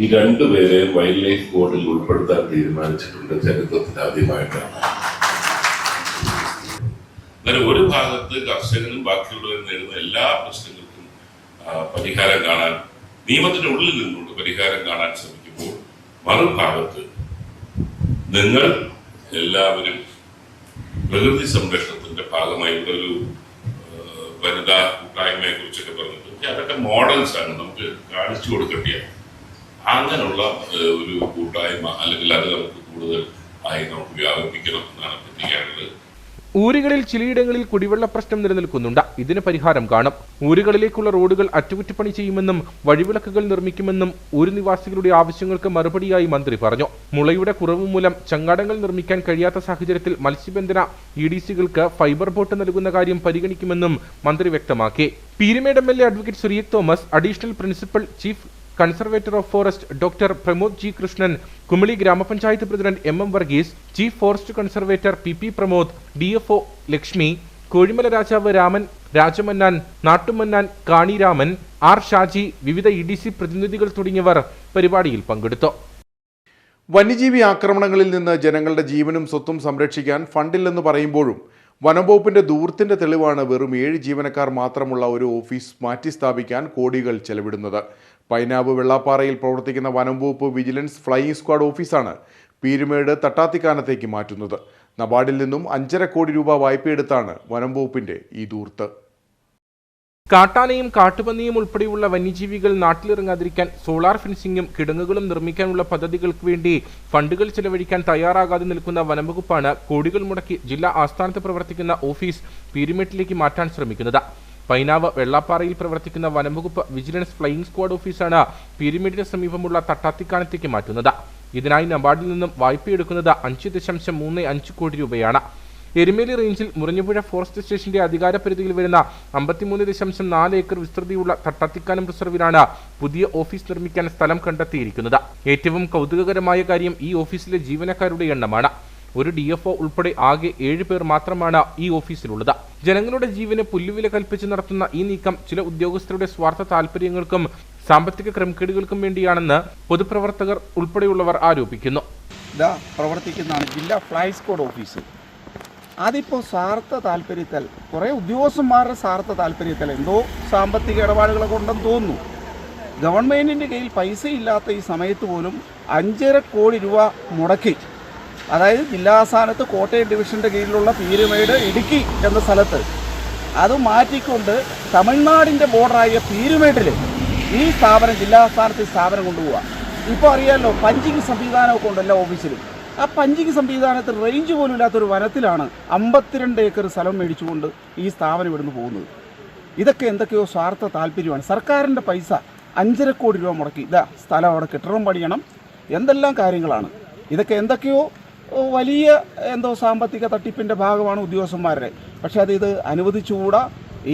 ഈ 2 പേരെയും വൈൽഡ് ലൈഫ് ബോർഡിൽ ഉൾപ്പെടുത്താൻ തീരുമാനിച്ചിട്ടുണ്ട്. ചരിത്രത്തിൽ ആദ്യമായിട്ടാണ്. അങ്ങനെ ഒരു ഭാഗത്ത് കർഷകരും ബാക്കിയുള്ളവരും നേരിടുന്ന എല്ലാ പ്രശ്നങ്ങൾക്കും പരിഹാരം കാണാൻ, നിയമത്തിന്റെ ഉള്ളിൽ നിന്നുകൊണ്ട് പരിഹാരം കാണാൻ ശ്രമിക്കുമ്പോൾ, മറുഭാഗത്ത് നിങ്ങൾ എല്ലാവരും പ്രകൃതി സംരക്ഷണത്തിന്റെ ഭാഗമായി ഇവിടെ ഒരു വനിതാ കൂട്ടായ്മയെ കുറിച്ചൊക്കെ പറഞ്ഞിട്ട് അതൊക്കെ മോഡൽസ് ആണ്, നമുക്ക് കാണിച്ചു കൊടുക്കേണ്ടിയാണ്. അങ്ങനെയുള്ള ഒരു കൂട്ടായ്മ അല്ലെങ്കിൽ അത് നമുക്ക് കൂടുതൽ ആയി നമുക്ക് വ്യാപിപ്പിക്കണം എന്നാണ് ചിന്തിക്കാനുള്ളത്. ഊരുകളിൽ ചിലയിടങ്ങളിൽ കുടിവെള്ള പ്രശ്നം നിലനിൽക്കുന്നുണ്ട്. ഇതിന് പരിഹാരം കാണും. ഊരുകളിലേക്കുള്ള റോഡുകൾ അറ്റകുറ്റപ്പണി ചെയ്യുമെന്നും വഴിവിളക്കുകൾ നിർമ്മിക്കുമെന്നും ഊരുനിവാസികളുടെ ആവശ്യങ്ങൾക്ക് മറുപടിയായി മന്ത്രി പറഞ്ഞു. മുളയുടെ കുറവ് മൂലം ചങ്ങാടങ്ങൾ നിർമ്മിക്കാൻ കഴിയാത്ത സാഹചര്യത്തിൽ മത്സ്യബന്ധന EDCകൾക്ക് ഫൈബർ ബോട്ട് നൽകുന്ന കാര്യം പരിഗണിക്കുമെന്നും മന്ത്രി വ്യക്തമാക്കി. Peerumedu MLA advocate Suriyak Thomas, additional principal chief conservator of forest doctor Pramod G. Krishnan, Kumily grama panchayat president MM Varghese, chief forest conservator PP Pramod, DFO Lakshmi, Kozhimala രാജാവ് രാമൻ രാജമന്നാൻ, നാട്ടുമന്നാൻ കാണിരാമൻ, R. ഷാജി, വിവിധ EDC പ്രതിനിധികൾ തുടങ്ങിയവർ പരിപാടിയിൽ പങ്കെടുത്തു. വന്യജീവി ആക്രമണങ്ങളിൽ നിന്ന് ജനങ്ങളുടെ ജീവനും സ്വത്തും സംരക്ഷിക്കാൻ ഫണ്ടില്ലെന്ന് പറയുമ്പോഴും വനംവകുപ്പിന്റെ ദൂർത്തിന്റെ തെളിവാണ് വെറും 7 ജീവനക്കാർ മാത്രമുള്ള ഒരു ഓഫീസ് മാറ്റി സ്ഥാപിക്കാൻ കോടികൾ ചെലവിടുന്നത്. പൈനാവ് വെള്ളാപ്പാറയിൽ പ്രവർത്തിക്കുന്ന വനംവകുപ്പ് വിജിലൻസ് ഫ്ലൈയിങ് സ്ക്വാഡ് ഓഫീസാണ് പീരുമേട് തട്ടാത്തിക്കാനത്തേക്ക് മാറ്റുന്നത്. നബാർഡിൽ നിന്നും 5.5 കോടി രൂപ വായ്പയെടുത്താണ് വനംവകുപ്പിന്റെ ഈ ദൂർത്ത്. കാട്ടാനയും കാട്ടുപന്നിയും ഉൾപ്പെടെയുള്ള വന്യജീവികൾ നാട്ടിലിറങ്ങാതിരിക്കാൻ സോളാർ ഫെൻസിംഗും കിടങ്ങുകളും നിർമ്മിക്കാനുള്ള പദ്ധതികൾക്ക് വേണ്ടി ഫണ്ടുകൾ ചെലവഴിക്കാൻ തയ്യാറാകാതെ നിൽക്കുന്ന വനംവകുപ്പാണ് കോടികൾ മുടക്കി ജില്ലാ ആസ്ഥാനത്ത് പ്രവർത്തിക്കുന്ന ഓഫീസ് പീരുമേട്ടിലേക്ക് മാറ്റാൻ ശ്രമിക്കുന്നത്. പൈനാവ് വെള്ളാപ്പാറയിൽ പ്രവർത്തിക്കുന്ന വനംവകുപ്പ് വിജിലൻസ് ഫ്ലൈയിങ് സ്ക്വാഡ് ഓഫീസാണ് പീരുമേട്ടിന് സമീപമുള്ള തട്ടാത്തിക്കാനത്തേക്ക് മാറ്റുന്നത്. ഇതിനായി നബാർഡിൽ നിന്നും വായ്പയെടുക്കുന്നത് 5.35 കോടി രൂപയാണ്. എരുമേലി റേഞ്ചിൽ മുറിഞ്ഞുപുഴ ഫോറസ്റ്റ് സ്റ്റേഷന്റെ അധികാരപരിധിയിൽ വരുന്ന 53.4 ഏക്കർ വിസ്തൃതിയുള്ള തട്ടാത്തിക്കാനം റിസർവിലാണ് പുതിയ ഓഫീസ് നിർമ്മിക്കാൻ സ്ഥലം കണ്ടെത്തിയിരിക്കുന്നത്. ഏറ്റവും കൗതുകകരമായ കാര്യം ഈ ഓഫീസിലെ ജീവനക്കാരുടെ എണ്ണമാണ്. ഒരു DFO ഉൾപ്പെടെ ആകെ 7 പേർ മാത്രമാണ് ഈ ഓഫീസിലുള്ളത്. ജനങ്ങളുടെ ജീവന് പുല്ലുവില കൽപ്പിച്ച് നടത്തുന്ന ഈ നീക്കം ചില ഉദ്യോഗസ്ഥരുടെ സ്വാർത്ഥ താൽപര്യങ്ങൾക്കും സാമ്പത്തിക ക്രമക്കേടുകൾക്കും വേണ്ടിയാണെന്ന് പൊതുപ്രവർത്തകർ ഉൾപ്പെടെയുള്ളവർ ആരോപിക്കുന്നു. പ്രവർത്തിക്കുന്നതാണ് ജില്ലാ ഫ്ലൈയിങ് സ്ക്വാഡ് ഓഫീസ്. അതിപ്പോൾ സ്വാർത്ഥ താല്പര്യത്താൽ കുറേ ഉദ്യോഗസ്ഥന്മാരുടെ സ്വാർത്ഥ താല്പര്യത്താൽ എന്തോ സാമ്പത്തിക ഇടപാടുകളെ കൊണ്ടെന്ന് തോന്നുന്നു. ഗവൺമെൻറ്റിൻ്റെ കയ്യിൽ പൈസ ഇല്ലാത്ത ഈ സമയത്ത് പോലും 5.5 കോടി രൂപ മുടക്കി, അതായത് ജില്ലാസ്ഥാനത്ത് കോട്ടയം ഡിവിഷൻ്റെ കീഴിലുള്ള പീരുമേട് ഇടുക്കി എന്ന സ്ഥലത്ത് അത് മാറ്റിക്കൊണ്ട് തമിഴ്നാടിൻ്റെ ബോർഡറായ പീരുമേട്ടിൽ ഈ സ്ഥാപനം ജില്ലാസ്ഥാനത്ത് സ്ഥാപനം കൊണ്ടുപോവുക. ഇപ്പോൾ അറിയാമല്ലോ, പഞ്ചിങ് സംവിധാനമൊക്കെ ഉണ്ടല്ലോ ഓഫീസിൽ. ആ പഞ്ചിങ് സംവിധാനത്തിൽ റേഞ്ച് പോലും ഇല്ലാത്തൊരു വനത്തിലാണ് 52 ഏക്കർ സ്ഥലം മേടിച്ചുകൊണ്ട് ഈ സ്ഥാപനം ഇവിടുന്ന് പോകുന്നത്. ഇതൊക്കെ എന്തൊക്കെയോ സ്വാർത്ഥ താല്പര്യമാണ്. സർക്കാരിൻ്റെ പൈസ 5.5 കോടി രൂപ മുടക്കി സ്ഥലം അവിടെ കെട്ടിടം പണിയണം, എന്തെല്ലാം കാര്യങ്ങളാണ്. ഇതൊക്കെ എന്തൊക്കെയോ വലിയ സാമ്പത്തിക തട്ടിപ്പിൻ്റെ ഭാഗമാണ് ഉദ്യോഗസ്ഥന്മാരുടെ. പക്ഷേ ഇത് അനുവദിച്ചുകൂടാ.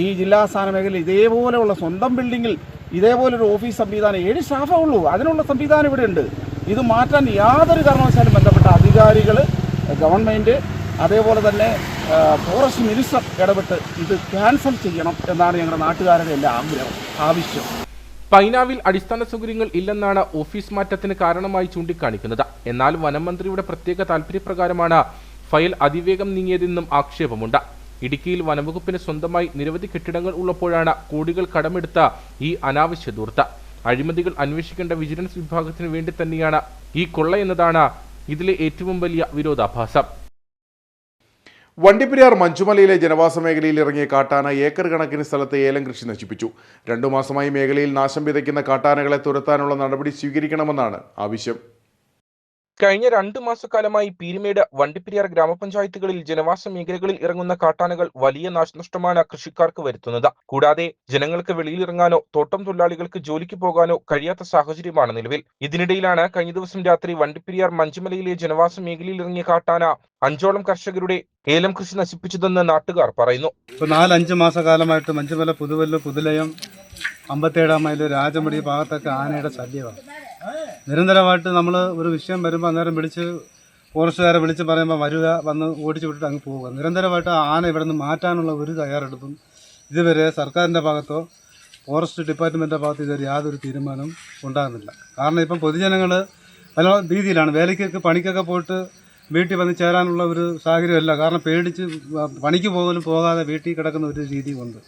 ഈ ജില്ലാസ്ഥാന മേഖലയിൽ ഇതേപോലെയുള്ള സ്വന്തം ബിൽഡിങ്ങിൽ ഇതേപോലൊരു ഓഫീസ് സംവിധാനം 7 സ്റ്റാഫേ ഉള്ളൂ. അതിനുള്ള സംവിധാനം ഇവിടെ ഉണ്ട്. ഇത് മാറ്റാൻ യാതൊരു കാരണവശാലും ബന്ധപ്പെട്ട അധികാരികൾ, ഗവൺമെൻറ്, അതേപോലെ തന്നെ ഫോറസ്റ്റ് മിനിസ്റ്റർ ഇടപെട്ട് ഇത് ക്യാൻസൽ ചെയ്യണം എന്നാണ് ഞങ്ങളുടെ നാട്ടുകാരുടെ എല്ലാ ആവശ്യം. പൈനാവിൽ അടിസ്ഥാന സൗകര്യങ്ങൾ ഇല്ലെന്നാണ് ഓഫീസ് മാറ്റത്തിന് കാരണമായി ചൂണ്ടിക്കാണിക്കുന്നത്. എന്നാൽ വനം മന്ത്രിയുടെ പ്രത്യേക താൽപര്യപ്രകാരമാണ് ഫയൽ അതിവേഗം നീങ്ങിയതെന്നും ആക്ഷേപമുണ്ട്. ഇടുക്കിയിൽ വനംവകുപ്പിന് സ്വന്തമായി നിരവധി കെട്ടിടങ്ങൾ ഉള്ളപ്പോഴാണ് കോടികൾ കടമെടുത്ത ഈ അനാവശ്യ ദൂർത്ത്. അഴിമതികൾ അന്വേഷിക്കേണ്ട വിജിലൻസ് വിഭാഗത്തിന് വേണ്ടി തന്നെയാണ് ഈ കൊള്ള എന്നതാണ് ഇതിലെ ഏറ്റവും വലിയ വിരോധാഭാസം. വണ്ടിപ്പെരിയാർ മഞ്ചുമലയിലെ ജനവാസ മേഖലയിൽ ഇറങ്ങിയ കാട്ടാന ഏക്കർ കണക്കിന് സ്ഥലത്ത് ഏലം കൃഷി നശിപ്പിച്ചു. 2 മാസമായി മേഖലയിൽ നാശം വിതയ്ക്കുന്ന കാട്ടാനകളെ തുരത്താനുള്ള നടപടി സ്വീകരിക്കണമെന്നാണ് ആവശ്യം. കഴിഞ്ഞ 2 മാസക്കാലമായി പീരുമേട്, വണ്ടിപ്പെരിയാർ ഗ്രാമപഞ്ചായത്തുകളിൽ ജനവാസ മേഖലകളിൽ ഇറങ്ങുന്ന കാട്ടാനകൾ വലിയ നാശനഷ്ടമാണ് കൃഷിക്കാർക്ക് വരുത്തുന്നത്. കൂടാതെ ജനങ്ങൾക്ക് വെളിയിലിറങ്ങാനോ തോട്ടം തൊഴിലാളികൾക്ക് ജോലിക്ക് പോകാനോ കഴിയാത്ത സാഹചര്യമാണ് നിലവിൽ. ഇതിനിടയിലാണ് കഴിഞ്ഞ ദിവസം രാത്രി വണ്ടിപ്പെരിയാർ മഞ്ചുമലയിലെ ജനവാസ മേഖലയിൽ ഇറങ്ങിയ കാട്ടാന 5ഓളം കർഷകരുടെ ഏലം കൃഷി നശിപ്പിച്ചതെന്ന് നാട്ടുകാർ പറയുന്നു. 4-5 മാസക്കാലമായിട്ട് മഞ്ചുമല, പുതുവല്ല്, പുതുലയം, 57 മൈൽ, രാജമടി ഭാഗത്തൊക്കെ ആനയുടെ ശല്യമാണ്. നിരന്തരമായിട്ട് നമ്മൾ ഒരു വിഷയം വരുമ്പോൾ അന്നേരം ഫോറസ്റ്റുകാരെ വിളിച്ച് പറയുമ്പോൾ വരിക, വന്ന് ഓടിച്ചു വിട്ടിട്ട് അങ്ങ് പോവുക. നിരന്തരമായിട്ട് ആന ഇവിടെ നിന്ന് മാറ്റാനുള്ള ഒരു തയ്യാറെടുപ്പും ഇതുവരെ സർക്കാരിൻ്റെ ഭാഗത്തോ ഫോറസ്റ്റ് ഡിപ്പാർട്ട്മെൻറ്റിൻ്റെ ഭാഗത്തോ ഇതുവരെ യാതൊരു തീരുമാനവും ഉണ്ടാകുന്നില്ല. കാരണം ഇപ്പം പൊതുജനങ്ങൾ പല രീതിയിലാണ്. വേലയ്ക്കൊക്കെ പണിക്കൊക്കെ പോയിട്ട് വീട്ടിൽ വന്ന് ചേരാനുള്ള ഒരു സാഹചര്യമല്ല. കാരണം പേടിച്ച് പണിക്ക് പോലും പോകാതെ വീട്ടിൽ കിടക്കുന്ന ഒരു രീതിയുണ്ട്.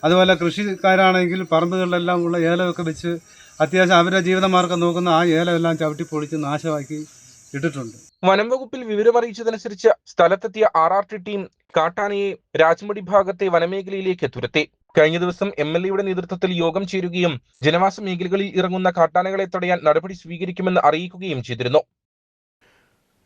അതുപോലെ കൃഷിക്കാരാണെങ്കിൽ പറമ്പുകളിലെല്ലാം ഉള്ള ഏലമൊക്കെ വെച്ച് അത്യാവശ്യം അവരുടെ ജീവിതമാർഗം നോക്കുന്ന ആ ഏലമെല്ലാം ചവിട്ടിപ്പൊളിച്ച് നാശമാക്കി ഇട്ടിട്ടുണ്ട്. വനം വകുപ്പിൽ വിവരമറിയിച്ചതനുസരിച്ച് സ്ഥലത്തെത്തിയ RRT ടീം കാട്ടാനയെ രാജമടി ഭാഗത്തെ വനമേഖലയിലേക്ക് തുരത്തി. കഴിഞ്ഞ ദിവസം MLAയുടെ നേതൃത്വത്തിൽ യോഗം ചേരുകയും ജനവാസ മേഖലകളിൽ ഇറങ്ങുന്ന കാട്ടാനകളെ തടയാൻ നടപടി സ്വീകരിക്കുമെന്ന് അറിയിക്കുകയും ചെയ്തിരുന്നു.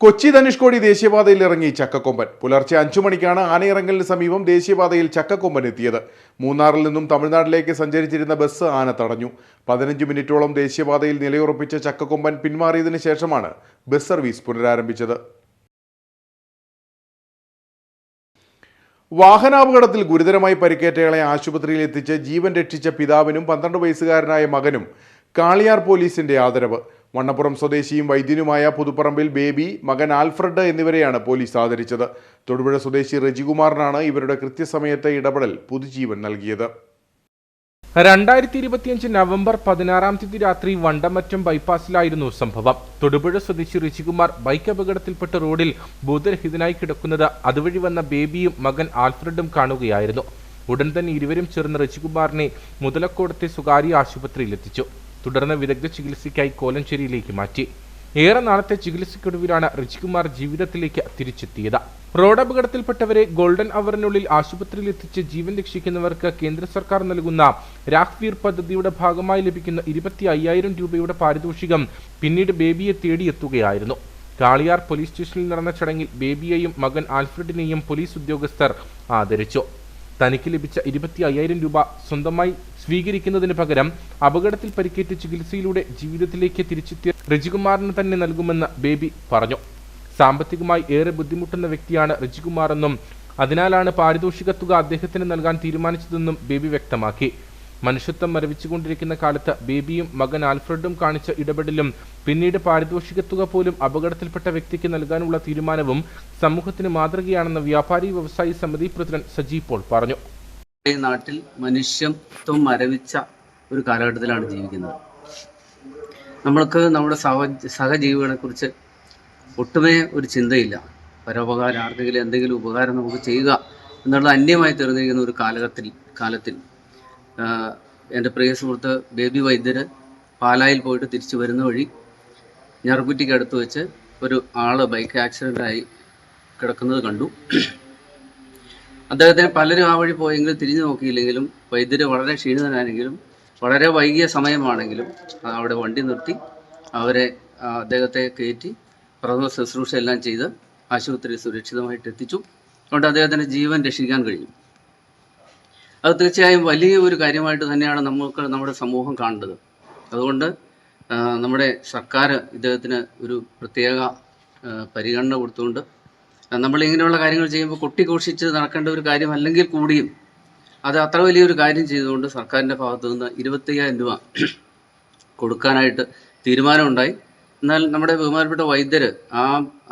കൊച്ചി ധനുഷ്കോടി ദേശീയപാതയിൽ ഇറങ്ങി ചക്കക്കൊമ്പൻ. പുലർച്ചെ 5 മണിക്കാണ് ആനയിറങ്ങലിന് സമീപം ദേശീയപാതയിൽ ചക്കക്കൊമ്പൻ എത്തിയത്. മൂന്നാറിൽ നിന്നും തമിഴ്നാട്ടിലേക്ക് സഞ്ചരിച്ചിരുന്ന ബസ് ആന തടഞ്ഞു. 15 മിനിറ്റോളം ദേശീയപാതയിൽ നിലയുറപ്പിച്ച ചക്കക്കൊമ്പൻ പിന്മാറിയതിനു ശേഷമാണ് ബസ് സർവീസ് പുനരാരംഭിച്ചത്. വാഹനാപകടത്തിൽ ഗുരുതരമായി പരിക്കേറ്റയാളെ ആശുപത്രിയിൽ എത്തിച്ച് ജീവൻ രക്ഷിച്ച പിതാവിനും 12 വയസ്സുകാരനായ മകനും കാളിയാർ പോലീസിന്റെ ആദരവ്. വണ്ണപ്പുറം സ്വദേശിയും വൈദ്യനുമായ പുതുപ്പറമ്പിൽ ബേബി, മകൻ ആൽഫ്രഡ് എന്നിവരെയാണ് പോലീസ് ആദരിച്ചത്. തൊടുപുഴ സ്വദേശി റജികുമാറിനാണ് ഇവരുടെ കൃത്യസമയത്തെ ഇടപെടൽ പുതുജീവൻ നൽകിയത്. 2025 നവംബർ 16-ാം തീയതി രാത്രി വണ്ടമറ്റം ബൈപ്പാസിലായിരുന്നു സംഭവം. തൊടുപുഴ സ്വദേശി ഋഷികുമാർ ബൈക്ക് അപകടത്തിൽപ്പെട്ട് റോഡിൽ ബോധരഹിതനായി കിടക്കുന്നത് അതുവഴി വന്ന ബേബിയും മകൻ ആൽഫ്രഡും കാണുകയായിരുന്നു. ഉടൻ തന്നെ ഇരുവരും ചേർന്ന് ഋഷികുമാറിനെ മുതലക്കോടത്തെ സ്വകാര്യ ആശുപത്രിയിലെത്തിച്ചു. തുടർന്ന് വിദഗ്ധ ചികിത്സയ്ക്കായി കോലഞ്ചേരിയിലേക്ക് മാറ്റി. ഏറെ നാളത്തെ ചികിത്സയ്ക്കൊടുവിലാണ് ഋഷികുമാർ ജീവിതത്തിലേക്ക് തിരിച്ചെത്തിയത്. റോഡപകടത്തിൽപ്പെട്ടവരെ ഗോൾഡൻ അവറിനുള്ളിൽ ആശുപത്രിയിൽ എത്തിച്ച് ജീവൻ രക്ഷിക്കുന്നവർക്ക് കേന്ദ്ര സർക്കാർ നൽകുന്ന രാഘ്വീർ പദ്ധതിയുടെ ഭാഗമായി ലഭിക്കുന്ന 25,000 രൂപയുടെ പാരിതോഷികം പിന്നീട് ബേബിയെ തേടിയെത്തുകയായിരുന്നു. കാളിയാർ പോലീസ് സ്റ്റേഷനിൽ നടന്ന ചടങ്ങിൽ ബേബിയെയും മകൻ ആൽഫ്രഡിനെയും പോലീസ് ഉദ്യോഗസ്ഥർ ആദരിച്ചു. തനിക്ക് ലഭിച്ച 25,000 രൂപ സ്വന്തമായി സ്വീകരിക്കുന്നതിന് പകരം അപകടത്തിൽ പരിക്കേറ്റ് ചികിത്സയിലൂടെ ജീവിതത്തിലേക്ക് തിരിച്ചെത്തിയ ഋഷികുമാറിന് തന്നെ നൽകുമെന്ന് ബേബി പറഞ്ഞു. സാമ്പത്തികമായി ഏറെ ബുദ്ധിമുട്ടുന്ന വ്യക്തിയാണ് ഋഷികുമാറെന്നും അതിനാലാണ് പാരിതോഷിക തുക അദ്ദേഹത്തിന് നൽകാൻ തീരുമാനിച്ചതെന്നും ബേബി വ്യക്തമാക്കി. മനുഷ്യത്വം മരവിച്ചുകൊണ്ടിരിക്കുന്ന കാലത്ത് ബേബിയും മകൻ ആൽഫ്രഡും കാണിച്ച ഇടപെടലും പിന്നീട് പാരിതോഷിക തുക പോലും അപകടത്തിൽപ്പെട്ട വ്യക്തിക്ക് നൽകാനുള്ള തീരുമാനവും സമൂഹത്തിന് മാതൃകയാണെന്ന് വ്യാപാരി വ്യവസായി സമിതി പ്രസിഡന്റ് സജി പോൾ പറഞ്ഞു. ഈ നാട്ടിൽ മനുഷ്യത്വം മരവിച്ച ഒരു കാലഘട്ടത്തിലാണ് ജീവിക്കുന്നത്. നമ്മൾക്ക് നമ്മുടെ സഹജീവികളെ കുറിച്ച് ഒട്ടുമേ ഒരു ചിന്തയില്ല. പരോപകാരം, ആർക്കെങ്കിലും എന്തെങ്കിലും ഉപകാരം നമുക്ക് ചെയ്യുക എന്നുള്ള അന്യമായി തീർന്നിരിക്കുന്ന ഒരു കാലത്തിൽ എൻ്റെ പ്രിയ സുഹൃത്ത് ബേബി വൈദ്യര് പാലായിൽ പോയിട്ട് തിരിച്ചു വരുന്ന വഴി ഞറുകുറ്റിക്ക് അടുത്ത് വെച്ച് ഒരു ആള് ബൈക്ക് ആക്സിഡൻ്റായി കിടക്കുന്നത് കണ്ടു. അദ്ദേഹത്തിന് പലരും ആ വഴി പോയെങ്കിലും തിരിഞ്ഞു നോക്കിയില്ലെങ്കിലും വൈദ്യര് വളരെ ക്ഷീണിതനാണെങ്കിലും വളരെ വൈകിയ സമയമാണെങ്കിലും അവിടെ വണ്ടി നിർത്തി അദ്ദേഹത്തെ കയറ്റി പ്രഥമ ശുശ്രൂഷ എല്ലാം ചെയ്ത് ആശുപത്രിയിൽ സുരക്ഷിതമായിട്ട് എത്തിച്ചു. അതുകൊണ്ട് അദ്ദേഹത്തിൻ്റെ ജീവൻ രക്ഷിക്കാൻ കഴിഞ്ഞു. അത് തീർച്ചയായും വലിയ ഒരു കാര്യമായിട്ട് തന്നെയാണ് നമ്മുടെ സമൂഹം കാണേണ്ടത്. അതുകൊണ്ട് നമ്മുടെ സർക്കാർ ഇദ്ദേഹത്തിന് ഒരു പ്രത്യേക പരിഗണന കൊടുത്തുകൊണ്ട് നമ്മളിങ്ങനെയുള്ള കാര്യങ്ങൾ ചെയ്യുമ്പോൾ കൊട്ടിഘോഷിച്ച് നടക്കേണ്ട ഒരു കാര്യമല്ലെങ്കിൽ കൂടിയും അത് അത്ര വലിയൊരു കാര്യം ചെയ്തുകൊണ്ട് സർക്കാരിൻ്റെ ഭാഗത്തു നിന്ന് 25,000 രൂപ കൊടുക്കാനായിട്ട് തീരുമാനമുണ്ടായി. എന്നാൽ നമ്മുടെ ബഹുമാനപ്പെട്ട വൈദ്യര് ആ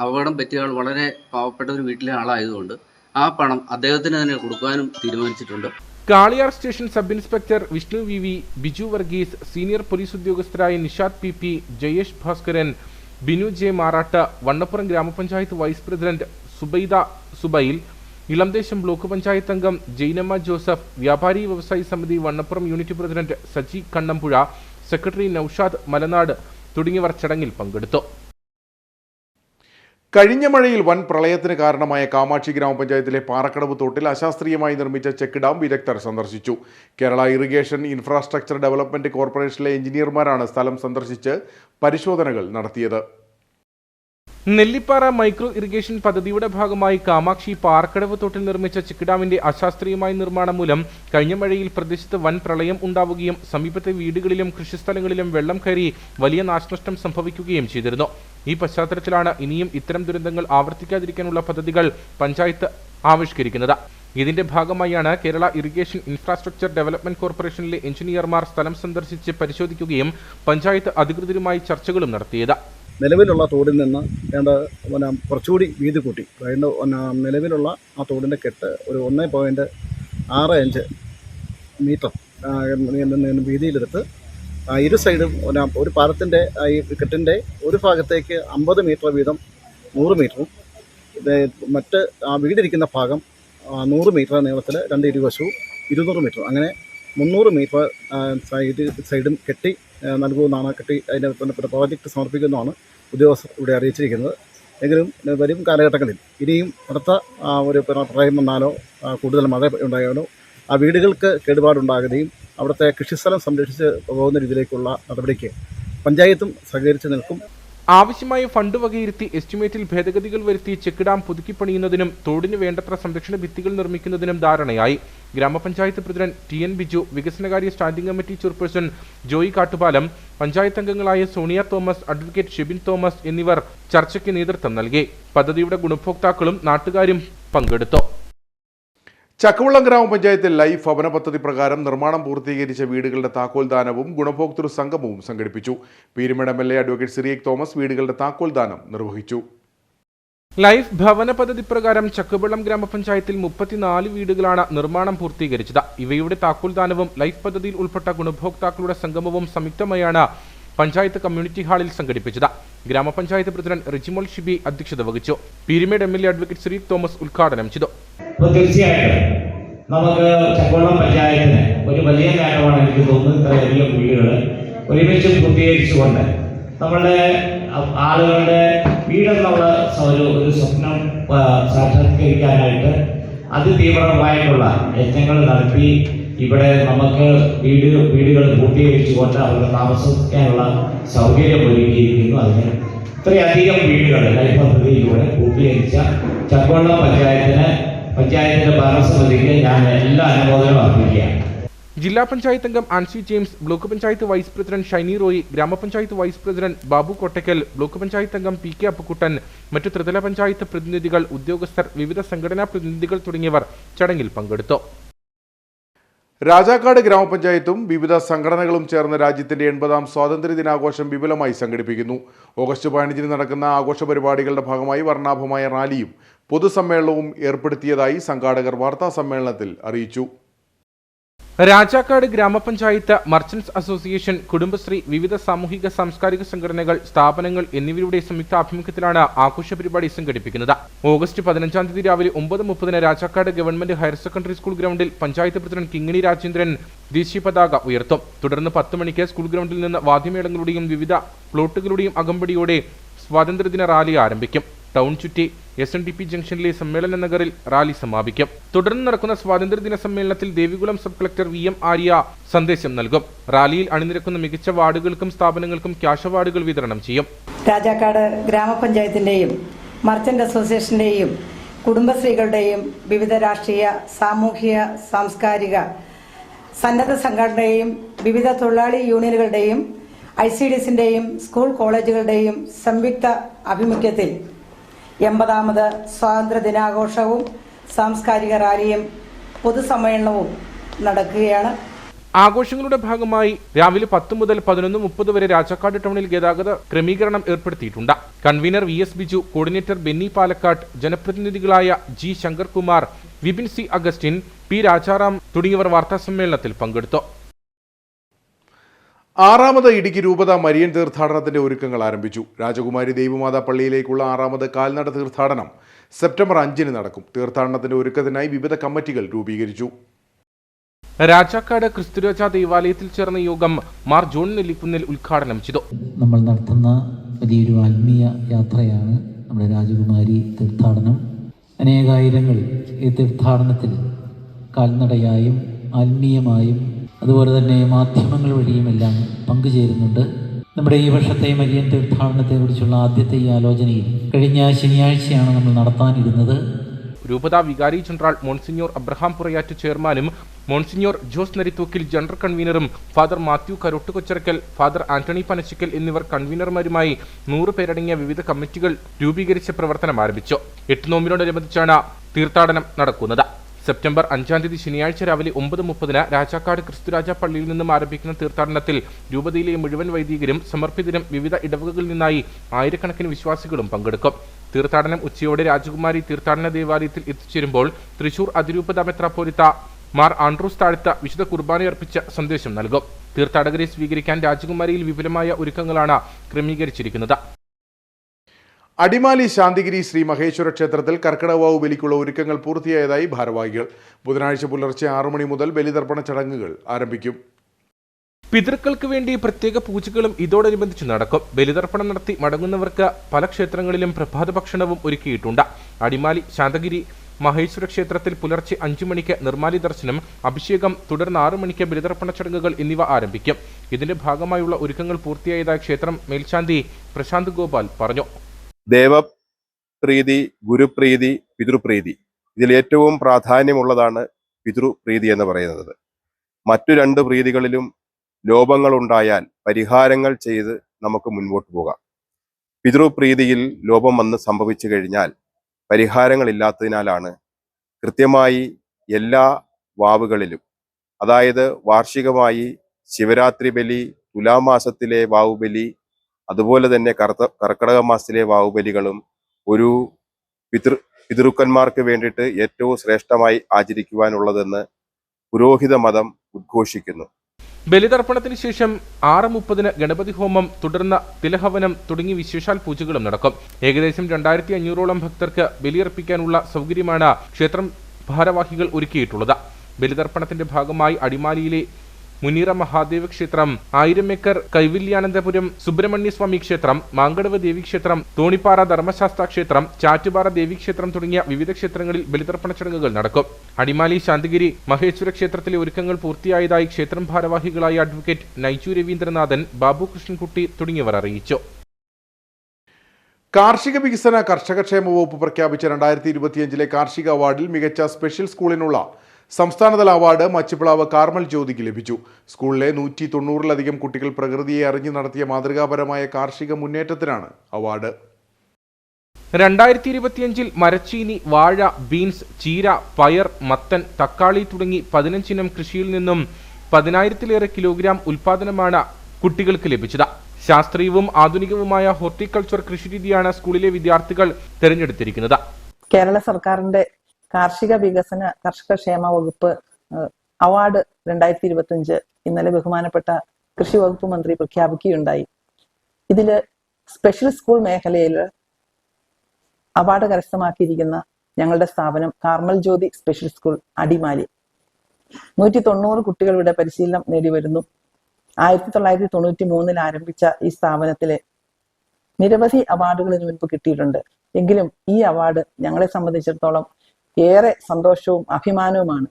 അപകടം പറ്റിയ ആൾ വളരെ പാവപ്പെട്ട ഒരു വീട്ടിലെ ആളായതുകൊണ്ട് ആ പണം അദ്ദേഹത്തിന് തന്നെ കൊടുക്കാനും തീരുമാനിച്ചിട്ടുണ്ട്. Kaliyar station sub inspector Vishnu VV, Biju Varghese, senior police ഉദ്യോഗസ്ഥരായ Nishad PP, Jayesh Bhaskaran, Binu J Marattu, Vannappuram grama panchayat vice president Subaida Subail, Elamdesam block panchayat അംഗം Jainamma Joseph, Vyapari Vyavasayi Samithi Vannappuram unit president Saji Kannampuzha, secretary Noushad Malanad തുടങ്ങിയവർ ചടങ്ങിൽ പങ്കെടുത്തു. കഴിഞ്ഞ മഴയിൽ വൻ പ്രളയത്തിന് കാരണമായ കാമാക്ഷി ഗ്രാമപഞ്ചായത്തിലെ പാറക്കടവ് തോട്ടിൽ അശാസ്ത്രീയമായി നിർമ്മിച്ച ചെക്ക് ഡാം വിദഗ്ധർ സന്ദർശിച്ചു. കേരള ഇറിഗേഷൻ ഇൻഫ്രാസ്ട്രക്ചർ ഡെവലപ്മെന്റ് കോർപ്പറേഷനിലെ എഞ്ചിനീയർമാരാണ് സ്ഥലം സന്ദർശിച്ച് പരിശോധനകൾ നടത്തിയത്. നെല്ലിപ്പാറ മൈക്രോ ഇറിഗേഷൻ പദ്ധതിയുടെ ഭാഗമായി കാമാക്ഷി പാറക്കടവ് തോട്ടിൽ നിർമ്മിച്ച ചെക്ക് ഡാമിന്റെ അശാസ്ത്രീയമായ നിർമ്മാണം മൂലം കഴിഞ്ഞ മഴയിൽ പ്രദേശത്ത് വൻ പ്രളയം ഉണ്ടാവുകയും സമീപത്തെ വീടുകളിലും കൃഷിസ്ഥലങ്ങളിലും വെള്ളം കയറി വലിയ നാശനഷ്ടം സംഭവിക്കുകയും ചെയ്തിരുന്നു. ഈ പശ്ചാത്തലത്തിലാണ് ഇനിയും ഇത്തരം ദുരന്തങ്ങൾ ആവർത്തിക്കാതിരിക്കാനുള്ള പദ്ധതികൾ പഞ്ചായത്ത് ആവിഷ്കരിക്കുന്നത്. ഇതിന്റെ ഭാഗമായാണ് കേരള ഇറിഗേഷൻ ഇൻഫ്രാസ്ട്രക്ചർ ഡെവലപ്മെന്റ് കോർപ്പറേഷനിലെ എഞ്ചിനീയർമാർ സ്ഥലം സന്ദർശിച്ച് പരിശോധിക്കുകയും പഞ്ചായത്ത് അധികൃതരുമായി ചർച്ചകളും നടത്തിയത്. നിലവിലുള്ള തോടിൽ നിന്ന് കുറച്ചുകൂടി വീതി കൂട്ടി നിലവിലുള്ള ആ തോടിൻ്റെ കെട്ട് ഒരു 1.65 മീറ്റർ വീതിയിലെടുത്ത് ഇരു സൈഡും ഒരു പാലത്തിൻ്റെ ഈ കെട്ടിൻ്റെ ഒരു ഭാഗത്തേക്ക് 50 മീറ്റർ വീതം 100 മീറ്ററും മറ്റ് വീടിരിക്കുന്ന ഭാഗം 100 മീറ്റർ നീളത്തിൽ 2 ഇരുവശവും 200 മീറ്റർ അങ്ങനെ 300 മീറ്റർ സൈഡും കെട്ടി നൽകുമെന്നാണ് അതിൻ്റെ പ്രോജക്റ്റ് സമർപ്പിക്കുന്നതാണ് ഉദ്യോഗസ്ഥർ ഇവിടെ അറിയിച്ചിരിക്കുന്നത്. എങ്കിലും വരും കാലഘട്ടങ്ങളിൽ ഇനിയും അടുത്ത ഒരു പ്രളയം വന്നാലോ കൂടുതൽ മഴ ഉണ്ടായാലോ ആ വീടുകൾക്ക് കേടുപാടുണ്ടാകുകയും അവിടുത്തെ കൃഷിസ്ഥലം സംരക്ഷിച്ച് പോകുന്ന രീതിയിലേക്കുള്ള നടപടിക്ക് പഞ്ചായത്തും സഹകരിച്ച് നിൽക്കും. ആവശ്യമായ ഫണ്ട് വകയിരുത്തി എസ്റ്റിമേറ്റിൽ ഭേദഗതികൾ വരുത്തി ചെക്ക് ഡാം പുതുക്കിപ്പണിയുന്നതിനും തോടിന് വേണ്ടത്ര സംരക്ഷണ ഭിത്തികൾ നിർമ്മിക്കുന്നതിനും ധാരണയായി. ഗ്രാമപഞ്ചായത്ത് പ്രസിഡന്റ് TN ബിജു, വികസനകാര്യ standing committee chairperson Joy Kattupalam, panchayat അംഗങ്ങളായ Sonia Thomas, advocate Shibin Thomas എന്നിവർ ചർച്ചയ്ക്ക് നേതൃത്വം നൽകി. പദ്ധതിയുടെ ഗുണഭോക്താക്കളും നാട്ടുകാരും പങ്കെടുത്തു. ചക്കുവള്ളം ഗ്രാമപഞ്ചായത്തിൽ ലൈഫ് ഭവന പദ്ധതി പ്രകാരം നിർമ്മാണം പൂർത്തീകരിച്ച വീടുകളുടെ താക്കോൽദാനവും ഗുണഭോക്തൃ സംഗമവും സംഘടിപ്പിച്ചു. പീരുമേട് MLA അഡ്വക്കേറ്റ് സിറിയക് തോമസ് വീടുകളുടെ താക്കോൽദാനം നിർവഹിച്ചു. ലൈഫ് ഭവന പദ്ധതി പ്രകാരം ചക്കുവള്ളം ഗ്രാമപഞ്ചായത്തിൽ 34 വീടുകളാണ് നിർമ്മാണം പൂർത്തീകരിച്ചത്. ഇവയുടെ താക്കോൽദാനവും ലൈഫ് പദ്ധതിയിൽ ഉൾപ്പെട്ട ഗുണഭോക്താക്കളുടെ സംഗമവും സംയുക്തമായാണ് പഞ്ചായത്ത് കമ്മ്യൂണിറ്റി ഹാളിൽ സംഘടിപ്പിച്ചത്. ഗ്രാമപഞ്ചായത്ത് പ്രസിഡന്റ് റിജിമോൾ ഷിബി അധ്യക്ഷത വഹിച്ചു. പീരുമേട് MLA അഡ്വക്കേറ്റ് ശ്രീ തോമസ് ഉദ്ഘാടനം ചെയ്തു. തീർച്ചയായിട്ടും നമുക്ക് ചക്കുവള്ളം പഞ്ചായത്തിന് ഒരു വലിയ നേട്ടമാണ് എനിക്ക് തോന്നുന്നത്. ഇത്രയധികം വീടുകൾ ഒരുമിച്ച് പൂർത്തീകരിച്ചുകൊണ്ട് നമ്മളുടെ ആളുകളുടെ വീടെന്നുള്ള ഒരു സ്വപ്നം സാക്ഷാത്കരിക്കാനായിട്ട് അതിതീവ്രമായിട്ടുള്ള യജ്ഞങ്ങൾ നടത്തി ഇവിടെ നമുക്ക് വീടുകൾ പൂർത്തീകരിച്ചുകൊണ്ട് അവർക്ക് താമസിക്കാനുള്ള സൗകര്യം ഒരുക്കിയിരിക്കുന്നു. അതിന് ഇത്രയധികം വീടുകൾ ലൈഫ് പദ്ധതിയിലൂടെ പൂർത്തീകരിച്ച ചക്കുവള്ളം പഞ്ചായത്തിന്റെ ഭരണസമിതിക്ക് ഞാൻ എല്ലാ അനുമോദനവും അർപ്പിക്കുകയാണ്. ജില്ലാ പഞ്ചായത്ത് അംഗം Ancy James, block panchayat vice president Shiny Roy, grama panchayat vice president Babu Kottakkal, block panchayat അംഗം PK അപ്പുക്കുട്ടൻ, മറ്റു ത്രിതല പഞ്ചായത്ത് പ്രതിനിധികൾ, ഉദ്യോഗസ്ഥർ, വിവിധ സംഘടനാ പ്രതിനിധികൾ തുടങ്ങിയവർ ചടങ്ങിൽ പങ്കെടുത്തു. രാജാക്കാട് ഗ്രാമപഞ്ചായത്തും വിവിധ സംഘടനകളും ചേർന്ന് രാജ്യത്തിന്റെ 80ാം സ്വാതന്ത്ര്യ ദിനാഘോഷം വിപുലമായി സംഘടിപ്പിക്കുന്നു. ഓഗസ്റ്റ് 15 നടക്കുന്ന ആഘോഷ പരിപാടികളുടെ ഭാഗമായി വർണ്ണാഭമായ റാലിയും പൊതുസമ്മേളനവും ഏർപ്പെടുത്തിയതായി സംഘാടകർ വാർത്താസമ്മേളനത്തിൽ അറിയിച്ചു. രാജാക്കാട് ഗ്രാമപഞ്ചായത്ത്, മർച്ചന്റ്സ് അസോസിയേഷൻ, കുടുംബശ്രീ, വിവിധ സാമൂഹിക സാംസ്കാരിക സംഘടനകൾ, സ്ഥാപനങ്ങൾ എന്നിവരുടെ സംയുക്ത ആഭിമുഖ്യത്തിലാണ് ആഘോഷ പരിപാടി സംഘടിപ്പിക്കുന്നത്. ഓഗസ്റ്റ് 15 രാവിലെ 9:30 Rajakkad government higher secondary school ഗ്രൗണ്ടിൽ പഞ്ചായത്ത് പ്രസിഡന്റ് കിങ്ങിണി രാജേന്ദ്രൻ ദേശീയ പതാക ഉയർത്തും. തുടർന്ന് 10 മണിക്ക് സ്കൂൾ ഗ്രൗണ്ടിൽ നിന്ന് വാദ്യമേളങ്ങളുടെയും വിവിധ പ്ലോട്ടുകളുടെയും അകമ്പടിയോടെ സ്വാതന്ത്ര്യദിന റാലി ആരംഭിക്കും. ടൗൺ ചുറ്റി SNDP ജംഗ്ഷനിലെ സമ്മേളന നഗറിൽ റാലി സമാപിക്കും. തുടർന്ന് നടക്കുന്ന സ്വാതന്ത്ര്യദിന സമ്മേളനത്തിൽ Devikulam sub collector VM Arya സന്ദേശം നൽകും. റാലിയിൽ അണിനിരക്കുന്ന മികച്ച വാർഡുകൾക്കും സ്ഥാപനങ്ങൾക്കും ക്യാഷ് അവാർഡുകൾ വിതരണം ചെയ്യും. രാജാക്കാട് ഗ്രാമപഞ്ചായത്തിന്റെയും മർച്ചന്റ് അസോസിയേഷന്റെയും കുടുംബശ്രീകളുടെയും വിവിധ രാഷ്ട്രീയ, സാമൂഹിക, സാംസ്കാരിക, സന്നദ്ധ സംഘടനയുടെയും വിവിധ തൊഴിലാളി യൂണിയനുകളുടെയും ICDSന്റെയും സ്കൂൾ കോളേജുകളുടെയും സംയുക്ത ആഭിമുഖ്യത്തിൽ 80ാമത് സ്വാതന്ത്ര്യ ദിനാഘോഷവും സാംസ്കാരിക റാലിയും പൊതുസമ്മേളനവും നടക്കുകയാണ്. ആഘോഷങ്ങളുടെ ഭാഗമായി രാവിലെ 10 മുതൽ 11:30 വരെ രാജാക്കാട് ടൗണിൽ ഗതാഗത ക്രമീകരണം ഏർപ്പെടുത്തിയിട്ടുണ്ട്. Convener VS Biju, coordinator Benny Palakkad, ജനപ്രതിനിധികളായ G Sankarkumar, Vipin C Augustine, P Rajaram തുടങ്ങിയവർ വാർത്താസമ്മേളനത്തിൽ പങ്കെടുത്തു. 6ാമത് ഇടുക്കി രൂപത മരിയൻ തീർത്ഥാടനത്തിന്റെ ഒരുക്കങ്ങൾ ആരംഭിച്ചു. രാജകുമാരി ദേവിമാതാ പള്ളിയിലേക്കുള്ള 6ാമത് കാൽനട തീർത്ഥാടനം സെപ്റ്റംബർ 5 നടക്കും. തീർത്ഥാടനത്തിന്റെ ഒരുക്കത്തിനായി വിവിധ കമ്മിറ്റികൾ രൂപീകരിച്ചു. രാജാക്കാട് ക്രിസ്തുരാജ ദേവാലയത്തിൽ ചേർന്ന യോഗം മാർ ജോൺ നെല്ലിക്കുന്നിൽ ഉദ്ഘാടനം ചെയ്തു. നമ്മൾ നടത്തുന്ന വലിയൊരു ആത്മീയ യാത്രയാണ് നമ്മുടെ രാജകുമാരി തീർത്ഥാടനം. അനേകായിരങ്ങൾ ഈ തീർത്ഥാടനത്തിൽ കാൽനടയായും ആത്മീയമായും അതുപോലെ തന്നെ മാധ്യമങ്ങൾ വഴിയുമെല്ലാം പങ്കുചേരുന്നുണ്ട്. നമ്മുടെ ഈ വർഷത്തെ മരിയൻ തീർത്ഥാടനത്തെക്കുറിച്ചുള്ള ആദ്യത്തെ ഈ ആലോചനയിൽ കഴിഞ്ഞ ശനിയാഴ്ചയാണ് നമ്മൾ നടത്താനിരുന്നത്. രൂപത വികാരി ജനറൽ മോൺസിഞ്ഞോർ അബ്രഹാം പുറയാറ്റ് ചെയർമാനും മോൺസിഞ്ഞോർ ജോസ് നരിത്തൂക്കിൽ ജനറൽ കൺവീനറും father Mathew Karottukocharakkal, father Antony Panachikkal എന്നിവർ കൺവീനർമാരുമായി 100 പേരടങ്ങിയ വിവിധ കമ്മിറ്റികൾ രൂപീകരിച്ച് പ്രവർത്തനം ആരംഭിച്ചു. 8 നോമ്പിനോടനുബന്ധിച്ചാണ് തീർത്ഥാടനം നടക്കുന്നത്. സെപ്റ്റംബർ 5 ശനിയാഴ്ച രാവിലെ 9:30 രാജാക്കാട് ക്രിസ്തുരാജ പള്ളിയിൽ നിന്നും ആരംഭിക്കുന്ന തീർത്ഥാടനത്തിൽ രൂപതയിലെ മുഴുവൻ വൈദികരും സമർപ്പിതരും വിവിധ ഇടവകകളിൽ നിന്നായി ആയിരക്കണക്കിന് വിശ്വാസികളും പങ്കെടുക്കും. തീർത്ഥാടനം ഉച്ചയോടെ രാജകുമാരി തീർത്ഥാടന ദേവാലയത്തിൽ എത്തിച്ചേരുമ്പോൾ തൃശൂർ അതിരൂപത മെത്രാപ്പോലിത്ത മാർ ആൻഡ്രൂസ് താഴത്ത് വിശുദ്ധ കുർബാനയർപ്പിച്ച സന്ദേശം നൽകും. തീർത്ഥാടകരെ സ്വീകരിക്കാൻ രാജകുമാരിയിൽ വിപുലമായ ഒരുക്കങ്ങളാണ് ക്രമീകരിച്ചിരിക്കുന്നത്. അടിമാലി ശാന്തിഗിരി ശ്രീ മഹേശ്വര ക്ഷേത്രത്തിൽ കർക്കിടകവാവ് ബലിക്കുള്ള ഒരുക്കങ്ങൾ പൂർത്തിയായതായി ഭാരവാഹികൾ. ബുധനാഴ്ച പുലർച്ചെ 6 മണി മുതൽ ബലിതർപ്പണ ചടങ്ങുകൾ ആരംഭിക്കും. പിതൃക്കൾക്ക് വേണ്ടി പ്രത്യേക പൂജകളും ഇതോടനുബന്ധിച്ച് നടക്കും. ബലിതർപ്പണം നടത്തി മടങ്ങുന്നവർക്ക് പല ക്ഷേത്രങ്ങളിലും പ്രഭാത ഭക്ഷണവും ഒരുക്കിയിട്ടുണ്ട്. അടിമാലി ശാന്തഗിരി മഹേശ്വര ക്ഷേത്രത്തിൽ പുലർച്ചെ 5 മണിക്ക് നിർമ്മാലി ദർശനം, അഭിഷേകം, തുടർന്ന് 6 മണിക്ക് ബലിതർപ്പണ ചടങ്ങുകൾ എന്നിവ ആരംഭിക്കും. ഇതിന്റെ ഭാഗമായുള്ള ഒരുക്കങ്ങൾ പൂർത്തിയായതായി ക്ഷേത്രം മേൽശാന്തി പ്രശാന്ത് ഗോപാൽ പറഞ്ഞു. ദേവപ്രീതി, ഗുരുപ്രീതി, പിതൃപ്രീതി, ഇതിൽ ഏറ്റവും പ്രാധാന്യമുള്ളതാണ് പിതൃപ്രീതി എന്ന് പറയുന്നത്. മറ്റു 2 പ്രീതികളിലും ലോപങ്ങളുണ്ടായാൽ പരിഹാരങ്ങൾ ചെയ്ത് നമുക്ക് മുൻപോട്ട് പോകാം. പിതൃപ്രീതിയിൽ ലോപം വന്ന് സംഭവിച്ചു കഴിഞ്ഞാൽ പരിഹാരങ്ങളില്ലാത്തതിനാലാണ് കൃത്യമായി എല്ലാ വാവുകളിലും, അതായത് വാർഷികമായി ശിവരാത്രി ബലി, തുലാമാസത്തിലെ വാവുബലി, അതുപോലെ തന്നെ കർക്കിടക മാസത്തിലെ വാവുബലികളും ഒരു പിതൃക്കന്മാർക്ക് വേണ്ടിയിട്ട് ഏറ്റവും ശ്രേഷ്ഠമായി ആചരിക്കുവാനുള്ളതെന്ന് പുരോഹിത മതം ഉദ്ഘോഷിക്കുന്നു. ബലിതർപ്പണത്തിന് ശേഷം 6:30 ഗണപതി ഹോമം, തുടർന്ന് തിലഹവനം തുടങ്ങി വിശേഷാൽ പൂജകളും നടക്കും. ഏകദേശം 2500ഓളം ഭക്തർക്ക് ബലിയർപ്പിക്കാനുള്ള സൗകര്യമാണ് ക്ഷേത്രം ഭാരവാഹികൾ ഒരുക്കിയിട്ടുള്ളത്. ബലിതർപ്പണത്തിന്റെ ഭാഗമായി അടിമാലിയിലെ മുനീറ മഹാദേവ ക്ഷേത്രം, 1000 ഏക്കർ കൈവല്യാനന്ദപുരം സുബ്രഹ്മണ്യസ്വാമി ക്ഷേത്രം, മാങ്കടവ് ദേവീക്ഷേത്രം, തോണിപ്പാറ ധർമ്മശാസ്ത്ര ക്ഷേത്രം, ചാറ്റുപാറ ദേവീക്ഷേത്രം തുടങ്ങിയ വിവിധ ക്ഷേത്രങ്ങളിൽ ബലിതർപ്പണ ചടങ്ങുകൾ നടക്കും. അടിമാലി ശാന്തിഗിരി മഹേശ്വര ക്ഷേത്രത്തിലെ ഒരുക്കങ്ങൾ പൂർത്തിയായതായി ക്ഷേത്രം ഭാരവാഹികളായ അഡ്വക്കേറ്റ് നൈജു രവീന്ദ്രനാഥൻ, ബാബു കൃഷ്ണൻകുട്ടി തുടങ്ങിയവർ അറിയിച്ചു. കാർഷിക വികസന കർഷകക്ഷേമ വകുപ്പ് പ്രഖ്യാപിച്ച 2025 കാർഷിക അവാർഡിൽ മികച്ച സ്പെഷ്യൽ സ്കൂളിനുള്ള സംസ്ഥാനതല അവാർഡ് മച്ചിപ്പിളാവ് കാർമൽ ജ്യോതിക്ക് ലഭിച്ചു. സ്കൂളിലെ 190-ലധികം കുട്ടികൾ പ്രകൃതിയെ അറിഞ്ഞു നടത്തിയ മാതൃകാപരമായ കാർഷിക മുന്നേറ്റത്തിനാണ് അവാർഡ്. 2025 മരച്ചീനി, വാഴ, ബീൻസ്, ചീര, പയർ, മത്തൻ, തക്കാളി തുടങ്ങി 15 ഇനം കൃഷിയിൽ നിന്നും 10,000-ലേറെ കിലോഗ്രാം ഉൽപാദനമാണ് കുട്ടികൾക്ക് ലഭിച്ചത്. ശാസ്ത്രീയവും ആധുനികവുമായ ഹോർട്ടിക്കൾച്ചർ കൃഷിരീതിയാണ് സ്കൂളിലെ വിദ്യാർത്ഥികൾ തിരഞ്ഞെടുത്തിരിക്കുന്നത്. കേരള സർക്കാരിന്റെ കാർഷിക വികസന കർഷകക്ഷേമ വകുപ്പ് അവാർഡ് 2025 ഇന്നലെ ബഹുമാനപ്പെട്ട കൃഷി വകുപ്പ് മന്ത്രി പ്രഖ്യാപിക്കുകയുണ്ടായി. ഇതില് സ്പെഷ്യൽ സ്കൂൾ മേഖലയിൽ അവാർഡ് കരസ്ഥമാക്കിയിരിക്കുന്ന ഞങ്ങളുടെ സ്ഥാപനം കാർമൽ ജ്യോതി സ്പെഷ്യൽ സ്കൂൾ അടിമാലി. 190 കുട്ടികളുടെ പരിശീലനം നേടിവരുന്നു. 1993 ആരംഭിച്ച ഈ സ്ഥാപനത്തിലെ നിരവധി അവാർഡുകൾ ഇതിനു മുൻപ് കിട്ടിയിട്ടുണ്ട്. എങ്കിലും ഈ അവാർഡ് ഞങ്ങളെ സംബന്ധിച്ചിടത്തോളം ഏറെ സന്തോഷവും അഭിമാനവുമാണ്.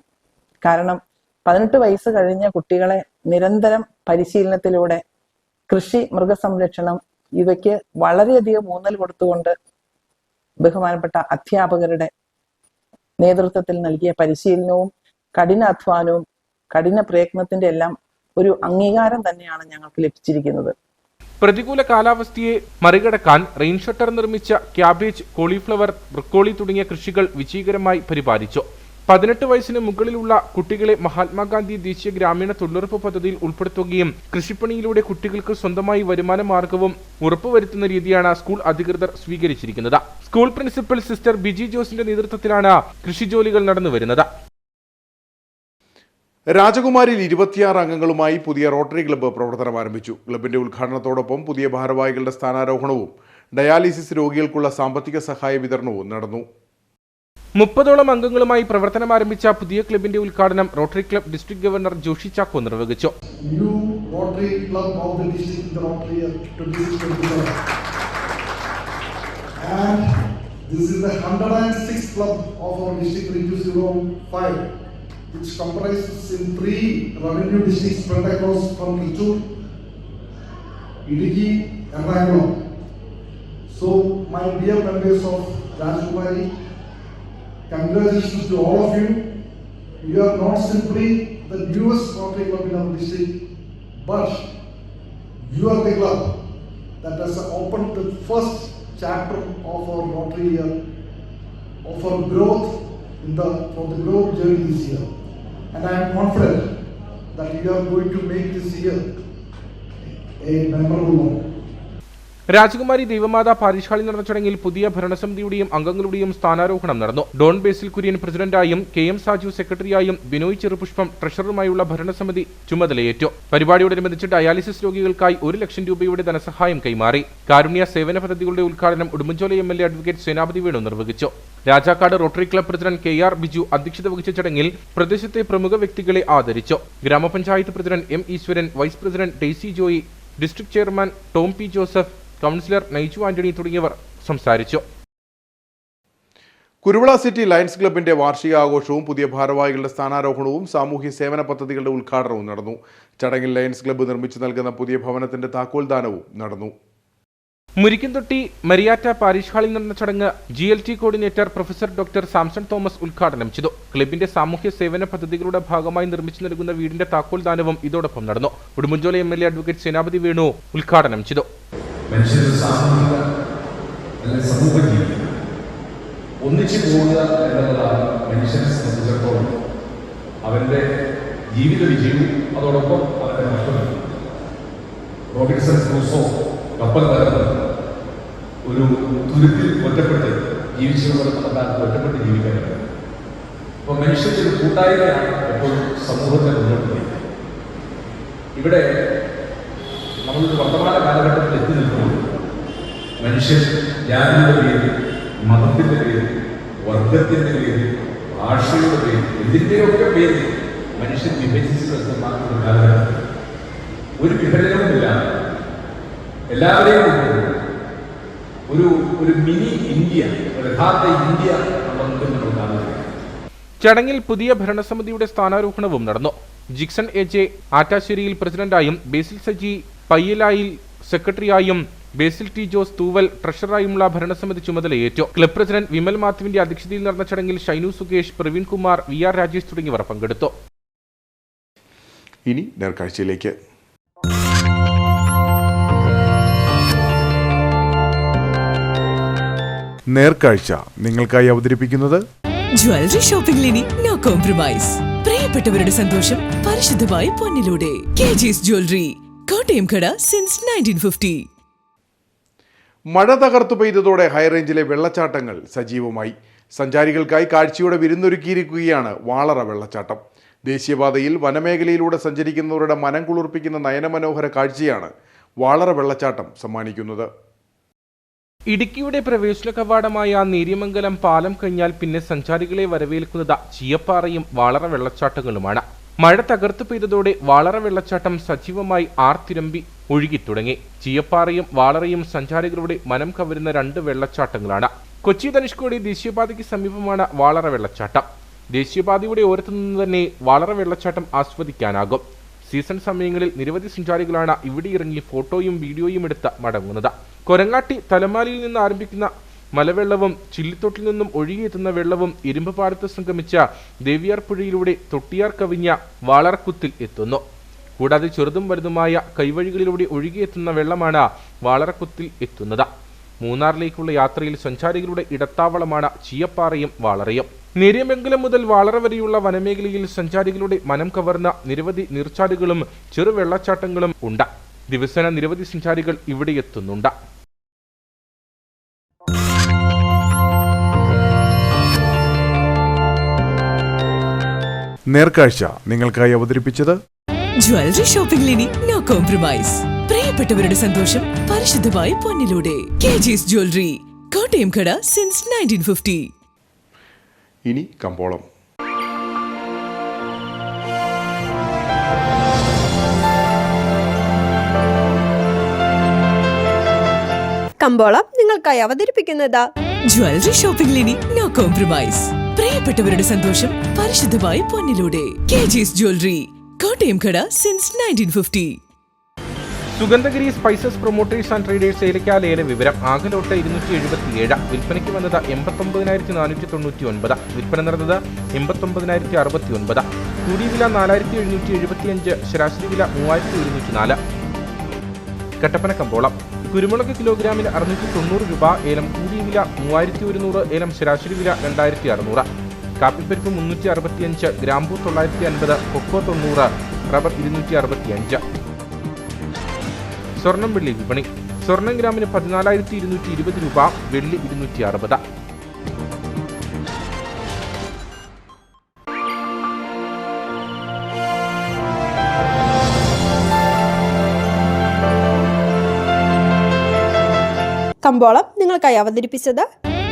കാരണം 18 വയസ്സ് കഴിഞ്ഞ കുട്ടികളെ നിരന്തരം പരിശീലനത്തിലൂടെ കൃഷി, മൃഗസംരക്ഷണം ഇവയ്ക്ക് വളരെയധികം ഊന്നൽ കൊടുത്തുകൊണ്ട് ബഹുമാനപ്പെട്ട അധ്യാപകരുടെ നേതൃത്വത്തിൽ നൽകിയ പരിശീലനവും കഠിനാധ്വാനവും കഠിന പ്രയത്നത്തിന്റെ എല്ലാം ഒരു അംഗീകാരം തന്നെയാണ് ഞങ്ങൾക്ക് ലഭിച്ചിരിക്കുന്നത്. പ്രതികൂല കാലാവസ്ഥയെ മറികടക്കാൻ റെയിൻ ഷട്ടർ നിർമ്മിച്ച ക്യാബേജ്, കോളിഫ്ലവർ, ബ്രക്കോളി തുടങ്ങിയ കൃഷികൾ വിജയകരമായി പരിപാലിച്ചു. 18 വയസ്സിന് മുകളിലുള്ള കുട്ടികളെ മഹാത്മാഗാന്ധി ദേശീയ ഗ്രാമീണ തൊഴിലുറപ്പ് പദ്ധതിയിൽ ഉൾപ്പെടുത്തുകയും കൃഷിപ്പണിയിലൂടെ കുട്ടികൾക്ക് സ്വന്തമായി വരുമാന മാർഗവും ഉറപ്പുവരുത്തുന്ന രീതിയാണ് സ്കൂൾ അധികൃതർ സ്വീകരിച്ചിരിക്കുന്നത്. സ്കൂൾ പ്രിൻസിപ്പൽ സിസ്റ്റർ ബിജി ജോസിന്റെ നേതൃത്വത്തിലാണ് കൃഷിജോലികൾ നടന്നുവരുന്നത്. രാജകുമാരിയിൽ 26 അംഗങ്ങളുമായി പുതിയ റോട്ടറി ക്ലബ്ബ് പ്രവർത്തനം ആരംഭിച്ചു. ക്ലബിന്റെ ഉദ്ഘാടനത്തോടൊപ്പം പുതിയ ഭാരവാഹികളുടെ സ്ഥാനാരോഹണവും ഡയാലിസിസ് രോഗികൾക്കുള്ള സാമ്പത്തിക സഹായ വിതരണവും നടന്നു. 30ഓളം അംഗങ്ങളുമായി പ്രവർത്തനം ആരംഭിച്ച പുതിയ ക്ലബിന്റെ ഉദ്ഘാടനം rotary club district governor Joshy Chacko നിർവഹിച്ചു. which comprises in 3 revenue districts spread across from Kittur, Idiki, Ernakulam. So, my dear members of Rajkumari, congratulations to all of you. You are not simply the newest Rotary Club in our district, but you are the club that has opened the first chapter of our Rotary year, of our growth for the growth journey this year. And I am confident that you are going to make this year a memorable one. രാജകുമാരി ദൈവമാതാ parish ഹാളിൽ നടന്ന ചടങ്ങിൽ പുതിയ ഭരണസമിതിയുടെയും അംഗങ്ങളുടെയും സ്ഥാനാരോഹണം നടന്നു. Don ബേസിൽ Kurian പ്രസിഡന്റായും KM Saju സെക്രട്ടറിയായും Binoy Cherupushpam ട്രഷററുമായുള്ള ഭരണസമിതി ചുമതലയേറ്റു. പരിപാടിയോടനുബന്ധിച്ച് dialysis രോഗികൾക്കായി 1 ലക്ഷം രൂപയുടെ ധനസഹായം കൈമാറി. കാരുണ്യ സേവന പദ്ധതികളുടെ ഉദ്ഘാടനം ഉടുമ്പൻചോല MLA അഡ്വക്കേറ്റ് സേനാപതി വേണു നിർവഹിച്ചു. Rajakkad rotary club president KR Biju അധ്യക്ഷത വഹിച്ച ചടങ്ങിൽ പ്രദേശത്തെ പ്രമുഖ വ്യക്തികളെ ആദരിച്ചു. ഗ്രാമപഞ്ചായത്ത് president M Eswaran, vice president Daisy Joy, district chairman Tom P Joseph, councillor Naiju Antony തുടങ്ങിയവർ സംസാരിച്ചു. കുരുവിള സിറ്റി ലയൺസ് ക്ലബിന്റെ വാർഷിക ആഘോഷവും പുതിയ ഭാരവാഹികളുടെ സ്ഥാനാരോഹണവും സാമൂഹ്യ സേവന പദ്ധതികളുടെ ഉദ്ഘാടനവും നടന്നു. ചടങ്ങിൽ ലയൺസ് ക്ലബ്ബ് നിർമ്മിച്ചു നൽകുന്ന പുതിയ ഭവനത്തിന്റെ താക്കോൽദാനവും നടന്നു. മുരിക്കൻതൊട്ടി മരിയാറ്റ പാരിഷ് ഹാളിൽ നടന്ന ചടങ്ങ് GLT coordinator professor doctor Samson Thomas ഉദ്ഘാടനം ചെയ്തു. ക്ലബിന്റെ സാമൂഹ്യ സേവന പദ്ധതികളുടെ ഭാഗമായി നിർമ്മിച്ചു നൽകുന്ന വീടിന്റെ താക്കോൽദാനവും ഇതോടൊപ്പം നടന്നു. ഉടുമ്പൻചോല MLA അഡ്വക്കേറ്റ് സേനാപതി വേണു ഉദ്ഘാടനം ചെയ്തു. ഒന്നിച്ചു പോകുക എന്നുള്ളതാണ് മനുഷ്യനെ സംബന്ധിച്ചിടത്തോളം അവന്റെ ജീവിത വിജയവും അതോടൊപ്പം അവന്റെ നഷ്ടവും. റോബിൻസൺ ക്രൂസോ കപ്പൽ തകർന്ന് ഒരു തുരുത്തിൽ ഒറ്റപ്പെട്ട് ജീവിച്ചുകൊണ്ട് നമുക്ക് ഒറ്റപ്പെട്ട് ജീവിക്കാൻ പറ്റും. അപ്പോൾ മനുഷ്യന്റെ ഒരു കൂട്ടായ്മയാണ് എപ്പോഴും സമൂഹത്തെ മുന്നോട്ട് നയിക്കുന്നത്. ഇവിടെ നമ്മളൊരു വർത്തമാന കാലഘട്ടത്തിൽ എത്തി നിൽക്കുമ്പോൾ മനുഷ്യൻ ജാതിയുടെ പേരിൽ, മതത്തിന്റെ പേരിൽ, വർഗത്തിന്റെ പേരിൽ, ഭാഷയുടെ പേരിൽ, ഇതിൻ്റെയൊക്കെ പേരിൽ മനുഷ്യൻ വിഭജിച്ച് നിൽക്കുന്ന ഒരു കാലഘട്ടത്തിൽ ഒരു വിഭജനവുമില്ലാതെ എല്ലാവരെയും ഒരു മിനി ഇന്ത്യ, ഒരു യഥാർത്ഥ ഇന്ത്യ നമ്മൾ കാണുന്നത്. ചടങ്ങിൽ പുതിയ ഭരണസമിതിയുടെ സ്ഥാനാരോഹണവും നടന്നു. ജിക്സൺ എ.ജെ. ആറ്റാശ്ശേരിയിൽ പ്രസിഡന്റായും, ബേസിൽ സജി പയ്യലായിൽ സെക്രട്ടറിയായും, ബേസിൽ ടി ജോസ് തൂവൽ ട്രഷററായുമുള്ള ഭരണസമിതി ചുമതലയേറ്റു. ക്ലബ് പ്രസിഡന്റ് വിമൽ മാത്യുവിന്റെ അധ്യക്ഷതയിൽ നടന്ന ചടങ്ങിൽ ഷൈനു സുകേഷ്, പ്രവീൺ കുമാർ, വി.ആർ. രാജേഷ് തുടങ്ങിയവർ പങ്കെടുത്തു. ഇനി നേർക്കാഴ്ചയിലേക്ക്. നേർക്കാഴ്ച നിങ്ങൾക്കായി അവതരിപ്പിക്കുന്നത് ജ്വല്ലറി ഷോപ്പിംഗിൽ ഇനി നോ കോംപ്രമൈസ്. പ്രിയപ്പെട്ടവരുടെ സന്തോഷം പരിശുദ്ധമായി പൊന്നിലൂടെ. കെ.ജി.'സ് ജ്വല്ലറി, കോട്ടയം കട സിൻസ് 1950. മഴ തകർത്തു പെയ്തതോടെ ഹൈറേഞ്ചിലെ വെള്ളച്ചാട്ടങ്ങൾ സജീവമായി. സഞ്ചാരികൾക്കായി കാഴ്ചയുടെ വിരുന്നൊരുക്കിയിരിക്കുകയാണ് വാളറ വെള്ളച്ചാട്ടം. ദേശീയപാതയിൽ വനമേഖലയിലൂടെ സഞ്ചരിക്കുന്നവരുടെ മനം കുളിർപ്പിക്കുന്ന നയനമനോഹര കാഴ്ചയാണ് വാളറ വെള്ളച്ചാട്ടം സമ്മാനിക്കുന്നത്. ഇടുക്കിയുടെ പ്രവേശന കവാടമായ നേര്യമംഗലം പാലം കഴിഞ്ഞാൽ പിന്നെ സഞ്ചാരികളെ വരവേൽക്കുന്നത് ചീയപ്പാറയും വാളറ വെള്ളച്ചാട്ടങ്ങളുമാണ്. മഴ തകർത്തു പെയ്തതോടെ വാളറ വെള്ളച്ചാട്ടം സജീവമായി ആർത്തിരമ്പി ഒഴുകിത്തുടങ്ങി. ചീയപ്പാറയും വാളറയും സഞ്ചാരികളുടെ മനം കവരുന്ന രണ്ട് വെള്ളച്ചാട്ടങ്ങളാണ്. കൊച്ചി ധനുഷ്കോടി ദേശീയപാതയ്ക്ക് സമീപമാണ് വാളറ വെള്ളച്ചാട്ടം. ദേശീയപാതയുടെ ഓരത്തു നിന്ന് തന്നെ വാളറ വെള്ളച്ചാട്ടം ആസ്വദിക്കാനാകും. സീസൺ സമയങ്ങളിൽ നിരവധി സഞ്ചാരികളാണ് ഇവിടെ ഇറങ്ങി ഫോട്ടോയും വീഡിയോയും എടുത്ത് മടങ്ങുന്നത്. കൊരങ്ങാട്ടി തലമാലിയിൽ നിന്ന് ആരംഭിക്കുന്ന മലവെള്ളവും ചില്ലിത്തൊട്ടിൽ നിന്നും ഒഴുകിയെത്തുന്ന വെള്ളവും ഇരുമ്പുപാടത്ത് സംഗമിച്ച ദേവിയാർ പുഴയിലൂടെ തൊട്ടിയാർ കവിഞ്ഞ വാളറക്കുത്തിൽ എത്തുന്നു. കൂടാതെ ചെറുതും വലുതുമായ കൈവഴികളിലൂടെ ഒഴുകിയെത്തുന്ന വെള്ളമാണ് വാളറക്കുത്തിൽ എത്തുന്നത്. മൂന്നാറിലേക്കുള്ള യാത്രയിൽ സഞ്ചാരികളുടെ ഇടത്താവളമാണ് ചീയപ്പാറയും വാളറയും. നേര്യമംഗലം മുതൽ വാളറ വരെയുള്ള വനമേഖലയിൽ സഞ്ചാരികളുടെ മനം കവർന്ന നിരവധി നീർച്ചാലുകളും ചെറു വെള്ളച്ചാട്ടങ്ങളും ഉണ്ട്. ദിവസേന നിരവധി സഞ്ചാരികൾ ഇവിടെ എത്തുന്നുണ്ട്. നേർക്കാഴ്ച നിങ്ങൾക്കായി അവതരിപ്പിച്ചത് ജ്വല്ലറി ഷോപ്പിംഗിൽ ഇനി നോ കോംപ്രമൈസ്. പ്രിയപ്പെട്ടവരുടെ സന്തോഷം പരിശുദ്ധമായി പൊന്നിലൂടെ. കെ.ജി.'സ് ജ്വല്ലറി, കോട്ടയം കട സിൻസ് 1950. ഇനി കമ്പോളം. കമ്പോളം നിങ്ങൾക്കായി അവതരിപ്പിക്കുന്നത് ജ്വല്ലറി ഷോപ്പിംഗിൽ ഇനി നോ കോംപ്രമൈസ്. പ്രിയപ്പെട്ടവരുടെ സന്തോഷം പരിശുദ്ധമായി പൊന്നിലൂടെ. കെ.ജി.'സ് ജ്വല്ലറി, കോട്ടയം കട since 1950. Sugandhagiri spices promoters and traders ഏലക്ക ലേല വിവരം. ആകെ ലോട്ട് 277. വിൽപ്പനയ്ക്ക് വന്നത് 89,499. വിൽപ്പന നടന്നത് 89,069. കൂടിയ വില 4,775. ശരാശരി വില 3,104. കട്ടപ്പന കമ്പോളം. കുരുമുളക് കിലോഗ്രാമിന് 690 രൂപ. ഏലം കൂടിയ വില 3,100. ഏലം ശരാശരി വില 2,600. കാപ്പിപ്പരിപ്പ് 365. ഗ്രാമ്പൂ 950. കൊക്കോ 90. റബ്ബർ 265. സ്വർണം വെള്ളി വിപണി. സ്വർണം ഗ്രാമിന് 14,220 രൂപ. വെള്ളി 260. കമ്പോളം നിങ്ങൾക്കായി അവതരിപ്പിച്ചത്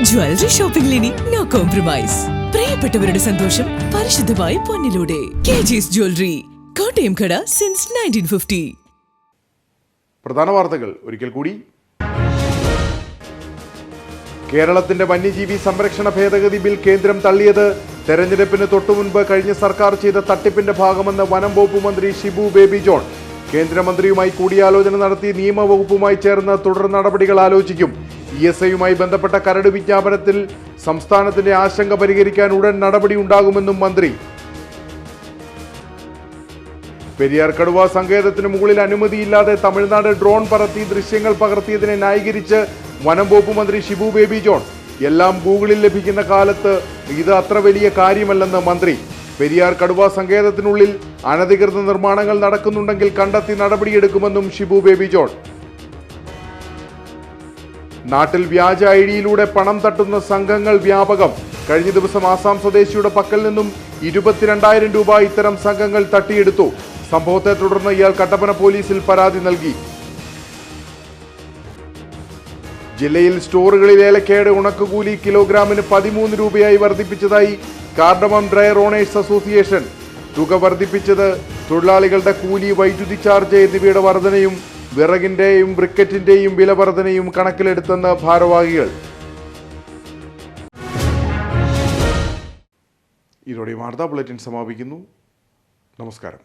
ജ്വല്ലറി ഷോപ്പിംഗിൽ ഇനി നോ കോംപ്രമൈസ്. പ്രിയപ്പെട്ടവരുടെ സന്തോഷം പരിശുദ്ധമായി പൊന്നിലൂടെ. കെ.ജി.'സ് ജ്വല്ലറി, കോട്ടയം കട സിൻസ് 1950. പ്രധാന വാർത്തകൾ ഒരിക്കൽ കൂടി. കേരളത്തിന്റെ വന്യജീവി സംരക്ഷണ ഭേദഗതി ബിൽ കേന്ദ്രം തള്ളിയത് തെരഞ്ഞെടുപ്പിന് തൊട്ടുമുൻപ് കഴിഞ്ഞ സർക്കാർ ചെയ്ത തട്ടിപ്പിന്റെ ഭാഗമെന്ന് വനം വകുപ്പ് മന്ത്രി ഷിബു ബേബി ജോൺ. കേന്ദ്രമന്ത്രിയുമായി കൂടിയാലോചന നടത്തി നിയമവകുപ്പുമായി ചേർന്ന് തുടർ നടപടികൾ ആലോചിക്കും. ESIയുമായി ബന്ധപ്പെട്ട കരട് വിജ്ഞാപനത്തിൽ സംസ്ഥാനത്തിന്റെ ആശങ്ക പരിഹരിക്കാൻ ഉടൻ നടപടി ഉണ്ടാകുമെന്നും മന്ത്രി. പെരിയാർ കടുവ സങ്കേതത്തിന് മുകളിൽ അനുമതിയില്ലാതെ തമിഴ്നാട് ഡ്രോൺ പറത്തി ദൃശ്യങ്ങൾ പകർത്തിയതിനെ ന്യായീകരിച്ച് വനം വകുപ്പ് മന്ത്രി ഷിബു ബേബി ജോൺ. എല്ലാം ഗൂഗിളിൽ ലഭിക്കുന്ന കാലത്ത് ഇത് അത്ര വലിയ കാര്യമല്ലെന്ന് മന്ത്രി. പെരിയാർ കടുവ സങ്കേതത്തിനുള്ളിൽ അനധികൃത നിർമ്മാണങ്ങൾ നടക്കുന്നുണ്ടെങ്കിൽ കണ്ടെത്തി നടപടിയെടുക്കുമെന്നും ഷിബു ബേബി ജോൺ. നാട്ടിൽ വ്യാജ ഐഡിയിലൂടെ പണം തട്ടുന്ന സംഘങ്ങൾ വ്യാപകം. കഴിഞ്ഞ ദിവസം ആസാം സ്വദേശിയുടെ പക്കൽ നിന്നും 22,000 രൂപ ഇത്തരം സംഘങ്ങൾ തട്ടിയെടുത്തു. സംഭവത്തെ തുടർന്ന് ഇയാൾ കട്ടപ്പന പോലീസിൽ പരാതി നൽകി. ജില്ലയിൽ സ്റ്റോറുകളിൽ ഏലക്കയുടെ ഉണക്കുകൂലി കിലോഗ്രാമിന് 13 രൂപയായി വർദ്ധിപ്പിച്ചതായി കാർഡമം ഡ്രയർ ഓണേഴ്സ് അസോസിയേഷൻ. തുക വർദ്ധിപ്പിച്ചത് തൊഴിലാളികളുടെ കൂലി, വൈദ്യുതി ചാർജ് എന്നിവയുടെ വർധനയും വിറകിന്റെയും ബ്രിക്കറ്റിന്റെയും വില വർധനയും കണക്കിലെടുത്തെന്ന് ഭാരവാഹികൾ. ഇതോടെ വാർത്താ ബുള്ളറ്റിൻ സമാപിക്കുന്നു. നമസ്കാരം.